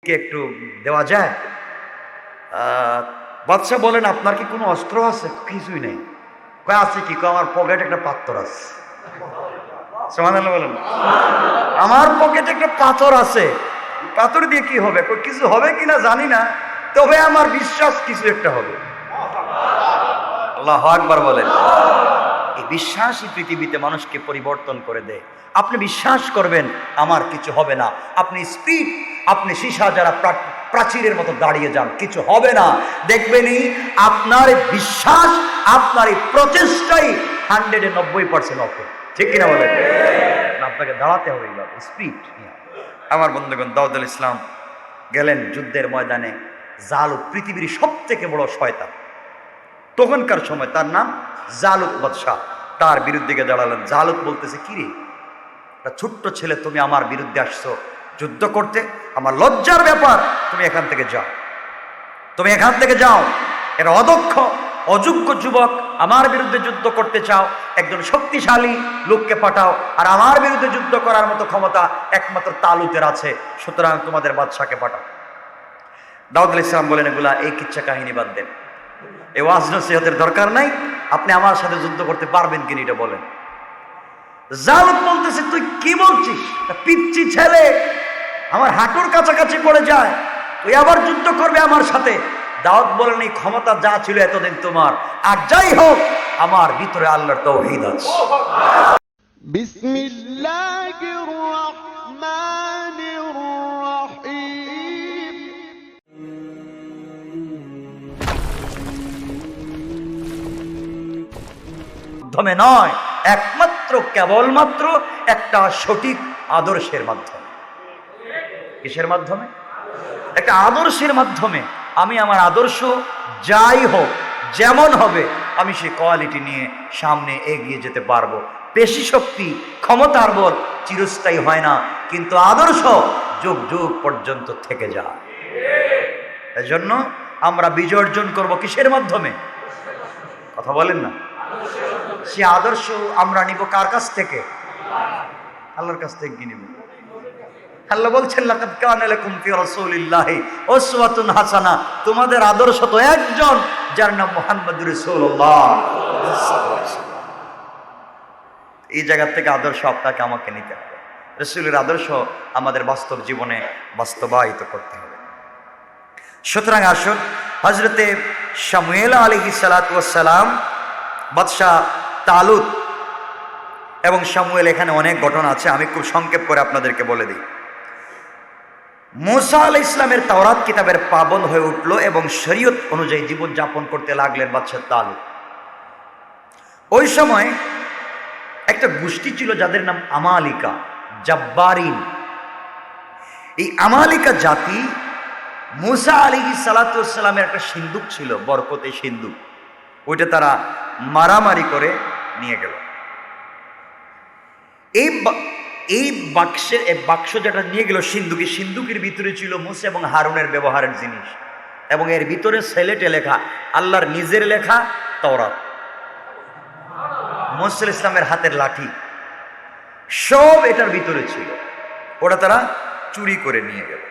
কে একটু দেওয়া যায়? বাদশাহ বলেন, আপনার কি কোনো অস্ত্র আছে? কিছুই নেই। কয় আছে কি? কয় আমার পকেটে একটা পাথর আছে। সুবহানাল্লাহ বলেন। আমার পকেটে একটা পাথর আছে। পাথর দিয়ে কি হবে? কই কিছু হবে কিনা জানি না, তবে আমার বিশ্বাস কিছু একটা হবে। আল্লাহু আকবার বলেন। এই বিশ্বাসই পৃথিবীতে মানুষকে পরিবর্তন করে দেয়। আপনি বিশ্বাস করবেন আমার কিছু হবে না, আপনি স্পিড, আপনি সীসা যারা প্রাচীরের মতো দাঁড়িয়ে যান, কিছু হবে না। দেখবেনই আপনার বিশ্বাস, আপনার এই প্রচেষ্টাই 190% অফ। ঠিক কিনা বলেন? আপনাকে দাঁড়াতে হবে এইভাবে স্পিড নিয়ে। আমার বন্ধুগণ, দাউদ আলাইহিস সালাম গেলেন যুদ্ধের ময়দানে। জালুত পৃথিবীর সব থেকে বড় শয়তান তখনকার সময়, তার নাম জালুত বাদশাহ। তার বিরুদ্ধে গিয়ে দাঁড়ালেন। জালুত বলতেছে, কি রে, একটা ছোট্ট ছেলে, তুমি আমার বিরুদ্ধে আসছো যুদ্ধ করতে? আমার লজ্জার ব্যাপার, তুমি এখান থেকে যাও, তুমি এখান থেকে যাও। এটা অদক্ষ অযোগ্য যুবক, আমার বিরুদ্ধে যুদ্ধ করতে চাও? একজন শক্তিশালী লোককে পাঠাও, আর আমার বিরুদ্ধে যুদ্ধ করার মতো ক্ষমতা একমাত্র তালুতের আছে, সুতরাং তোমাদের বাদশাকে পাঠাও। দাউদ আলাইহিস সালাম বলেন, এগুলা এই কিচ্ছা কাহিনী বাদ দেন, এই ওয়াজ নসিহতের দরকার নাই, আপনি আমার সাথে যুদ্ধ করতে পারবেন কিনা এটা বলেন। জালুত বলতেছে, তুই কি বলছিস? পিচ্চি ছেলে আমার হাঁটুর কাছাকাছি পড়ে যায়, তুই আবার যুদ্ধ করবে আমার সাথে? দাউদ বলেন, এই ক্ষমতা যা ছিল এতদিন তোমার, আর যাই হোক আমার ভিতরে আল্লাহর তাওহীদ আছে। বিসমিল্লাহির রহমানির রহিম। মাধ্যমে নয়, একমাত্র কেবলমাত্র একটা সঠিক আদর্শের মাধ্যমে। কিসের মাধ্যমে? একটা আদর্শের মাধ্যমে। আমি আমার আদর্শ যাই হোক, যেমন হবে, আমি সেই কোয়ালিটি নিয়ে সামনে এগিয়ে যেতে পারবো। পেশি শক্তি, ক্ষমতার বল চিরস্থায়ী হয় না, কিন্তু আদর্শ যুগ যুগ পর্যন্ত থেকে যায়। এজন্য আমরা বিজয় অর্জন করবো কিসের মাধ্যমে? কথা বলেন না। সে আদর্শ আমরা নিব কার কাছ থেকে? আল্লাহর কাছ থেকে নিব। আল্লাহ বলছেন, লাকাদ কানা লাকুম ফি রাসূলিল্লাহি উসওয়াতুন হাসানা। তোমাদের আদর্শ তো একজন, যার নাম মুহাম্মদুর রাসূলুল্লাহ। এই জায়গা থেকে আদর্শ আপনাকে আমাকে নিতে হবে। রাসূলের আদর্শ আমাদের বাস্তব জীবনে বাস্তবায়িত করতে হবে। সুতরাং আসুন, হযরতে শামুয়েল আলাইহিস সালাতু ওয়াস সালাম, বাদশাহ তালুত এবং শামুয়েল, এখানে অনেক ঘটনা আছে, আমি খুব সংক্ষেপ করে আপনাদেরকে বলে দিই। মুসা আলাইহিস সালামের তাওরাত কিতাবের পাবন হয়ে উঠল এবং শরীয়ত অনুযায়ী জীবন যাপন করতে লাগলেন বাদশাহ তালুত। ওই সময় একটা গোষ্ঠী ছিল যাদের নাম আমালিকা, জাব্বারিন। এই আমালিকা জাতি মুসা আলাইহিস সালাতু ওয়াস সালামের একটা সিন্দুক ছিল, বরকতের সিন্দুক, ওইটা তারা মারামারি করে নিয়ে গেল। এই বাক্স যেটা নিয়ে গেল, সিন্দুকের ভিতরে ছিল মুসা এবং হারুনের ব্যবহারের জিনিস, এবং এর ভিতরে সেলেটে লেখা, আল্লাহর নিজের লেখা তাওরাত, মুসা ইসলামের হাতের লাঠি, সব এটার ভিতরে ছিল। ওটা তারা চুরি করে নিয়ে গেল।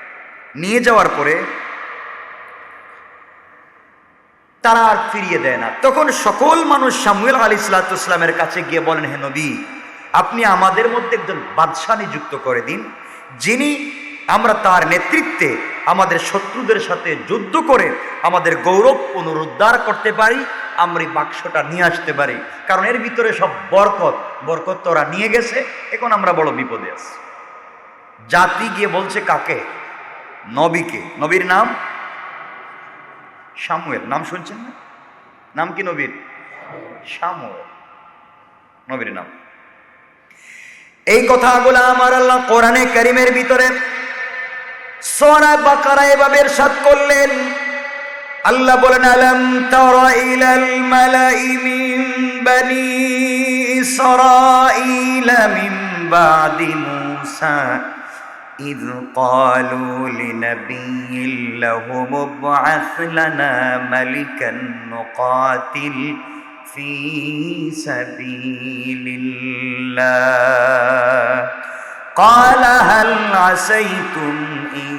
নিয়ে যাওয়ার পরে তারা আর ফিরিয়ে দেয় না। তখন সকল মানুষ শামুয়েল আলাইহিস সালামের কাছে গিয়ে বলেন, হে নবী, আপনি আমাদের মধ্যে একজন বাদশাহ নিযুক্ত করে দিন, যিনি আমরা তার নেতৃত্বে আমাদের শত্রুদের সাথে যুদ্ধ করে আমাদের গৌরব পুনরুদ্ধার করতে পারি, আমরা এই বাক্সটা নিয়ে আসতে পারি, কারণ এর ভিতরে সব বরকত তো ওরা নিয়ে গেছে, এখন আমরা বড় বিপদে আছি। জাতি গিয়ে বলছে কাকে? নবীকে। নবীর নাম শামুয়েল। নাম শুনছেন না? নাম কি নবীর? শামুয়েল নবীর নাম। এই কথাগুলো আমার আল্লাহ কোরআনে কারীমের ভিতরে সূরা বাকারা এভাবে ইরশাদ করলেন। আল্লাহ বলেন, আলাম তারা ইলাল মালাই মিন বানি ইসরাঈলা মিন বাদি মূসা إذ قالوا لنبي لهم ابعث لنا ملكا نقاتل في سبيل الله قال هل عسيتم إن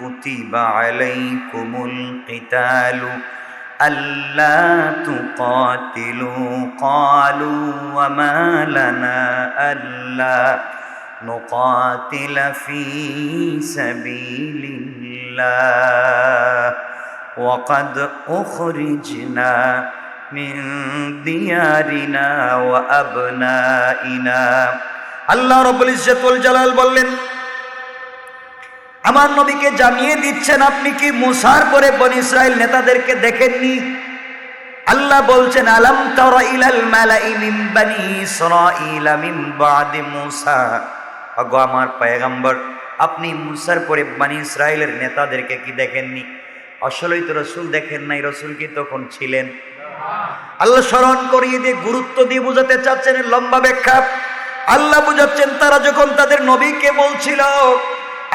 كتب কুতিবা আলাইকুমুল কিতালু আল্লা তুকাতিলু ক্বালু ওয়া মা লানা আল্লা নুকাতিলা ফী সাবিলিল্লাহ ওয়া ক্বাদ উখরিজনা মিন দিয়ারিনা ওয়া আবনাইনা। আল্লাহ রাব্বুল ইজ্জত ওয়াল জালাল বললেন, আমার নবীকে জানিয়ে দিচ্ছেন, আপনি কি মুসার পরে বনী ইসরাইল নেতাদেরকে দেখেননি? আল্লাহ বলছেন, আলাম তারা ইলাল মালাই মিন বনী ইসরাঈল মিন বাদি মুসা। আগো আমার পয়গম্বর, আপনি মুসার পরে বনী ইসরাইলের নেতাদেরকে কি দেখেননি? আসলেই তো রসুল দেখেন নাই, রসুল কি তখন ছিলেন? আল্লাহ স্মরণ করিয়ে দিয়ে গুরুত্ব দিয়ে বুঝাতে চাচ্ছেন, লম্বা ব্যাখ্যা। আল্লাহ বুঝাচ্ছেন, তারা যখন তাদের নবীকে বলছিল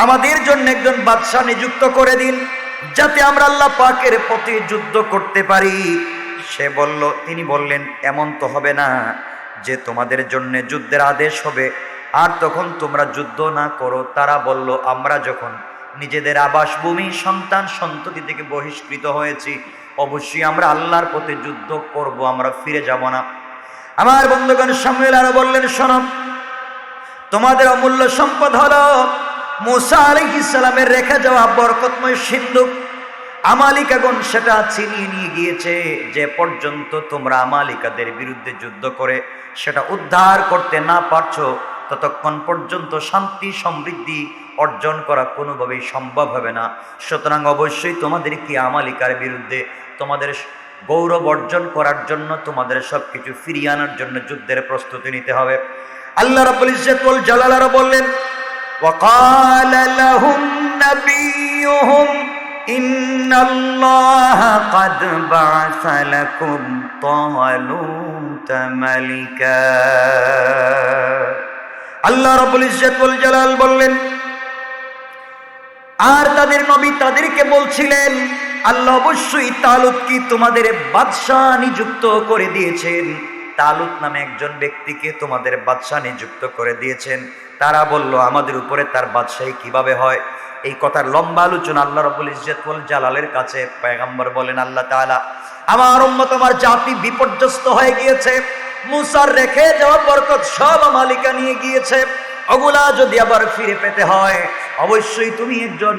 আমাদের জন্য একজন বাদশা নিযুক্ত করে দিন যাতে আমরা আল্লাহ পাকের পথে যুদ্ধ করতে পারি, তিনি বললেন এমন তো হবে না যে তোমাদের জন্য যুদ্ধের আদেশ হবে আর তখন তোমরা যুদ্ধ না করো। তারা বলল, আমরা যখন নিজেদের আবাসভূমি সন্তান সন্ততি থেকে বহিষ্কৃত হয়েছি, অবশ্যই আমরা আল্লাহর পথে যুদ্ধ করব, আমরা ফিরে যাব না। আমার বন্ধুগণ, সামুয়েল আরো বললেন, শোনো, তোমাদের অমূল্য সম্পদ হলো মুসা আলাইহিস সালামের রেখে যাওয়া বরকতময় সিন্ধুক। আমালিকাগণ সেটা ছিনিয়ে নিয়ে গিয়েছে। যে পর্যন্ত তোমরা আমালিকাদের বিরুদ্ধে যুদ্ধ করে সেটা উদ্ধার করতে না পারছো, ততক্ষণ পর্যন্ত শান্তি সমৃদ্ধি অর্জন করা কোনোভাবেই সম্ভব হবে না। সুতরাং অবশ্যই তোমাদেরকে আমালিকার বিরুদ্ধে তোমাদের গৌরব অর্জন করার জন্য, তোমাদের সবকিছু ফিরিয়ে আনার জন্য যুদ্ধের প্রস্তুতি নিতে হবে। আল্লাহ রাব্বুল ইজ্জত ওয়াল জালাল আরো বললেন, وقال لهم نبيهم إن الله قد بعث لكم طالوت ملكا। আল্লাহ রাব্বুল ইজ্জত ওয়াল জালাল বললেন, আর তাদের নবী তাদেরকে বলছিলেন, আল্লাহ অবশ্যই তালুতকে তোমাদের বাদশা নিযুক্ত করে দিয়েছেন। তালুত নামে একজন ব্যক্তিকে তোমাদের বাদশা নিযুক্ত করে দিয়েছেন। তারা বলল, আমাদের উপরে তার বাদশাহী কিভাবে হয়? এই কথার লম্বা আলোচনা আল্লাহ রাব্বুল ইজ্জত ওয়াল জালালের কাছে পয়গম্বর বলেন, আল্লাহ তাআলা, আমার উম্মত, আমার জাতি বিপর্যস্ত হয়ে গিয়েছে। মুসার রেখে যাওয়া বরকত সব আমালিকা নিয়ে গিয়েছে। ওগুলা যদি আবার ফিরে পেতে হয়, অবশ্যই তুমি একজন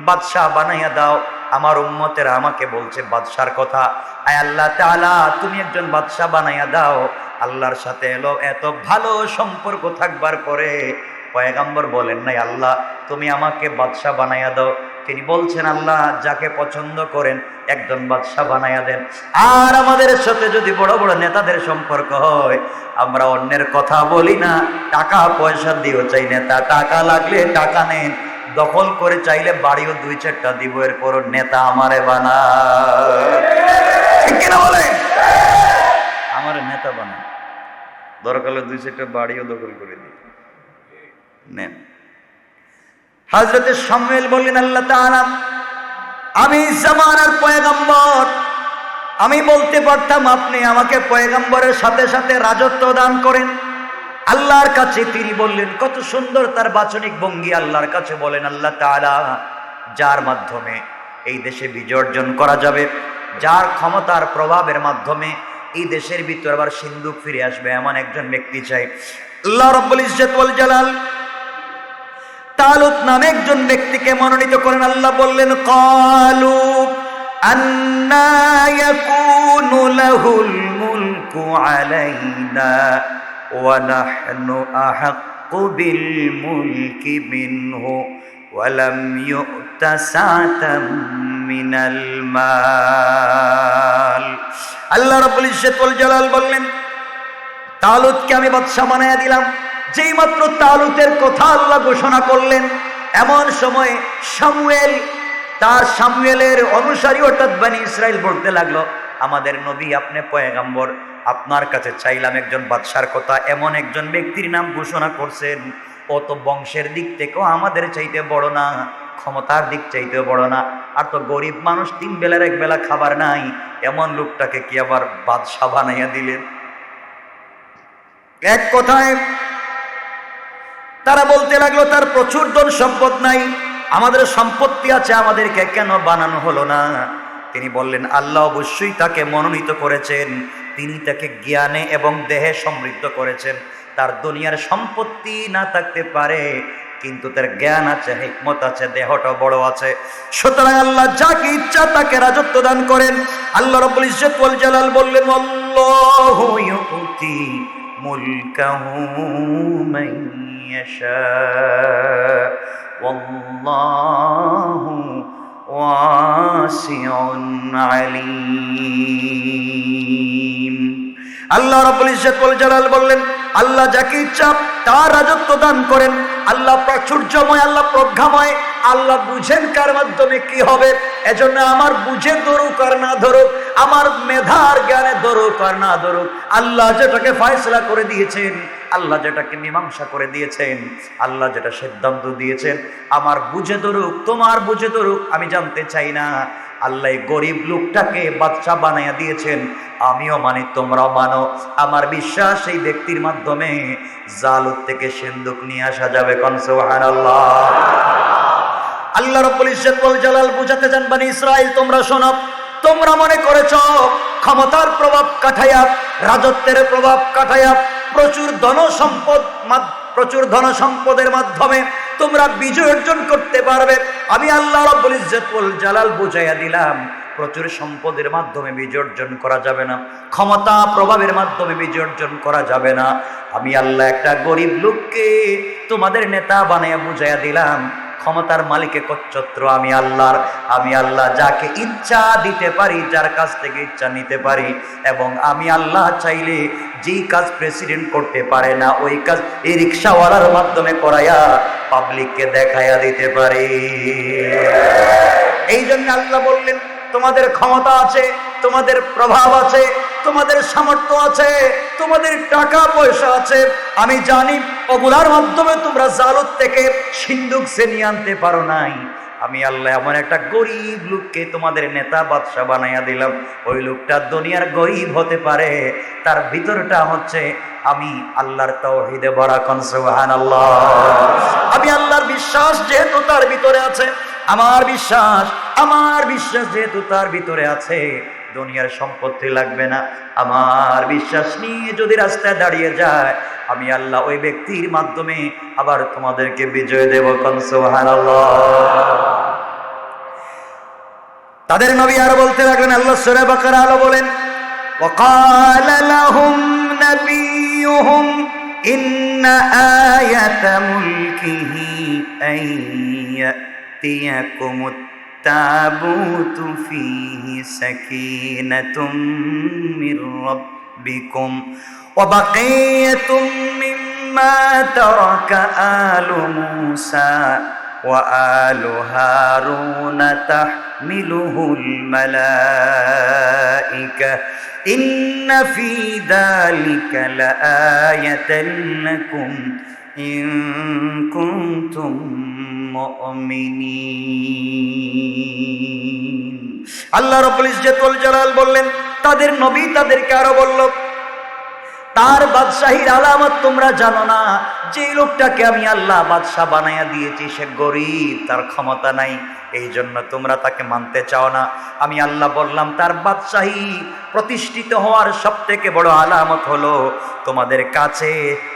বাদশা বানাইয়া দাও। আমার উম্মতেরা আমাকে বলছে বাদশার কথা, আয় আল্লাহ তাআলা, তুমি একজন বাদশা বানাইয়া দাও। আল্লাহর সাথে এত ভালো সম্পর্ক থাকবার পরে পয়গম্বর বলেন নাই, আল্লাহ তুমি আমাকে বাদশা বানাইয়া দাও। তিনি বলছেন, আল্লাহ যাকে পছন্দ করেন একজন বাদশা বানাইয়া দেন। আর আমাদের সাথে যদি বড় বড় নেতাদের সম্পর্ক হয়, আমরা অন্যের কথা বলি না, টাকা পয়সা দিও চাই নেতা, টাকা লাগলে টাকা নেন, দখল করে চাইলে বাড়িও 2-4টা দিব, এরপর নেতা আমারে বানা, ঠিক কিনা বলেন? আমার নেতা বানান, দরকার হলে 2-4টা বাড়িও দখল করে দিই, নেন। হযরতে শামুয়েল বললেন, আল্লাহ তাআলা, আমি জামানার পয়গম্বর, আমি বলতে পারতাম আপনি আমাকে পয়গম্বরের সাথে সাথে রাজত্ব দান করেন। আল্লাহর কাছে তিনি বললেন, কত সুন্দর তার বাচনিক ভঙ্গি। আল্লাহর কাছে বলেন, আল্লাহ তাআলা, যার মাধ্যমে এই দেশে বিজয় অর্জন করা যাবে, যার ক্ষমতার প্রভাবের মাধ্যমে এই দেশের ভিতর আবার সিন্ধুক ফিরে আসবে, এমন একজন ব্যক্তি চাই। আল্লাহ রাব্বুল ইজ্জত ওয়াল জালাল তালুত নামে একজন ব্যক্তিকে মনোনীত করেন। আল্লাহ বললেন, ক্বালু আন্না ইয়াকুনু লাহুল মুলকু আলাইনা ওয়া নাহনু আহাক্কু বিল মুলকি মিনহু ওয়া লাম ইউতা সাআতাম মিনাল মাল। আল্লাহ রাব্বুল ইজ্জত ওয়াল জালাল বললেন, তালুতকে আমি বাদশা বানায়া দিলাম। যেই মাত্র তালুতের কথা আল্লাহ ঘোষণা করলেন, এমন সময় সামুয়েলের অনুসারী অর্থাৎ বনী ইসরাইল বলতে লাগলো, আমাদের নবী, আপনি পয়গম্বর, আপনার কাছে চাইলাম একজন বাদশার কথা, এমন একজন ব্যক্তির নাম ঘোষণা করছেন, ও তো বংশের দিক থেকেও আমাদের চাইতে বড় না, ক্ষমতার দিক চাইতেও বড় না, আর তো গরিব মানুষ, 3 বেলার 1 বেলা খাবার নাই, এমন লোকটাকে কি আবার বাদশা বানাইয়া দিলেন? এক কথায় তারা বলতে লাগলো, তার প্রচুর ধন সম্পদ নাই, আমাদের সম্পত্তি আছে, আমাদেরকে কেন বানানো হলো না? তিনি বললেন, আল্লাহ অবশ্যই তাকে মনোনীত করেছেন, তিনি তাকে জ্ঞানে এবং দেহে সমৃদ্ধ করেছেন। তার দুনিয়ার সম্পত্তি না থাকতে পারে, কিন্তু তার জ্ঞান আছে, হিকমত আছে, দেহটা বড় আছে। সুতরাং আল্লাহ যাকে ইচ্ছা তাকে রাজত্ব দান করেন। আল্লাহ রাব্বুল ইজ্জত ওয়াল জালাল বললেন, আল্লাহু ইউতি মুলকাহু মান ইয়াশা ওয়াল্লাহু ওয়াসিউন আলীম। আল্লাহ রাব্বুল ইজ্জত ওয়াল জালাল বললেন, আল্লাহ যাকে ইচ্ছা তার রাজত্ব দান করেন। আল্লাহ প্রাচুর্যময়, আল্লাহ প্রজ্ঞাময়, আল্লাহ বুঝেন কার মাধ্যমে কি হবে। এজন্য আমার বুঝে ধরুক আর না ধরুক, আমার মেধার জ্ঞানে ধরুক আর না ধরুক, আল্লাহ যেটাকে ফয়সালা করে দিয়েছেন, আল্লাহ যেটাকে মীমাংসা করে দিয়েছেন, আল্লাহ যেটা সিদ্ধান্ত দিয়েছেন, আমার বুঝে ধরুক তোমার বুঝে ধরুক, আমি জানতে চাই না। আল্লাহ গরিব লোকটাকে বাদশা বানাইয়া দিয়েছেন, আমিও মানি তোমরাও মানো। আমার বিশ্বাস এই ব্যক্তির মাধ্যমে জালুত থেকে সিন্দুক নিয়ে আসা যাবে। কোন সুবহানাল্লাহ। আল্লাহ রাব্বুল ইজ্জত ওয়াল জালাল বুঝাতে চান, বনি ইসরাইল তোমরা শোনো, তোমরা মনে করেছো ক্ষমতার প্রভাব কাটাইয়া, রাজত্বের প্রভাব কাটাইয়া, প্রচুর ধন সম্পদের মাধ্যমে তোমরা বিজয় অর্জন করতে পারবে। আমি আল্লাহ রাব্বুল ইজ্জত ওয়াল জালাল বুঝাইয়া দিলাম, প্রচুর সম্পদের মাধ্যমে বিজয় অর্জন করা যাবে না, ক্ষমতা প্রভাবের মাধ্যমে বিজয় অর্জন করা যাবে না। আমি আল্লাহ একটা গরিব লোককে তোমাদের নেতা বানাইয়া বুঝাইয়া দিলাম, ক্ষমতার মালিকে কচ্ছত্র আমি আল্লাহর। আমি আল্লাহ যাকে ইচ্ছা দিতে পারি, যার কাছ থেকে ইচ্ছা নিতে পারি, এবং আমি আল্লাহ চাইলে যেই কাজ প্রেসিডেন্ট করতে পারে না, ওই কাজ এই রিক্সাওয়ালার মাধ্যমে করাইয়া পাবলিককে দেখাইয়া দিতে পারি। এই জন্য আল্লাহ বললেন, তোমাদের ক্ষমতা আছে, তোমাদের প্রভাব আছে, তোমাদের সামর্থ্য আছে, তোমাদের টাকা পয়সা আছে, আমি জানি ওগুলার মাধ্যমে তোমরা জালুত থেকে সিন্দুক ছিনিয়ে আনতে পারো নাই। আমি আল্লাহ এমন একটা গরিব লোককে তোমাদের নেতা বাদশা বানাইয়া দিলাম। ওই লোকটা দুনিয়ার গরিব হতে পারে, তার ভিতরটা হচ্ছে আমি আল্লাহর তাওহীদে ভরা। কোন সুবহানাল্লাহ। আমি আল্লাহর বিশ্বাস যেহেতু তার ভিতরে আছে, আমার বিশ্বাস যেহেতু তার ভিতরে আছে, দুনিয়ার সম্পত্তি লাগবে না। আমার বিশ্বাস নিয়ে যদি রাস্তায় দাঁড়িয়ে যায়, আমি আল্লাহ ওই ব্যক্তির মাধ্যমে আবার তোমাদেরকে বিজয় দেব। কোন সুবহানাল্লাহ। তাদের নবী আর বলতে লাগলেন, আল্লাহ সূরা বাকারা আলো বলেন, ওয়াকালা লাহুম নাবিয়ুহুম ইন্না আয়াতা মুলকিহি আইয়াতিয়াকুমুত তাবুতু ফীহি সাকিনাতুম মির রাব্বিকুম ওয়া বাকিয়াতুম মিম্মা তারাকা আলু মূসা ওয়া আলু হারুনা তাহমিলুহুল মালাইকা ইন্না ফী যালিকা লাআয়াতান লাকুম ইন কুনতুম মুমিনিন। আল্লাহ রাব্বুল ইজ্জত ওয়াল জালাল বললেন, তাদের নবী তাদেরকে আরো বলল, তার বাদশাহীর আলামত তোমরা জানো না? যে লোকটাকে আমি আল্লাহ বাদশাহ বানাইয়া দিয়েছি সে গরিব, তার ক্ষমতা নাই, এই জন্য তোমরা তাকে মানতে চাও না। আমি আল্লাহ বললাম, তার বাদশাহী প্রতিষ্ঠিত হওয়ার সব থেকে বড় আলামত হলো তোমাদের কাছে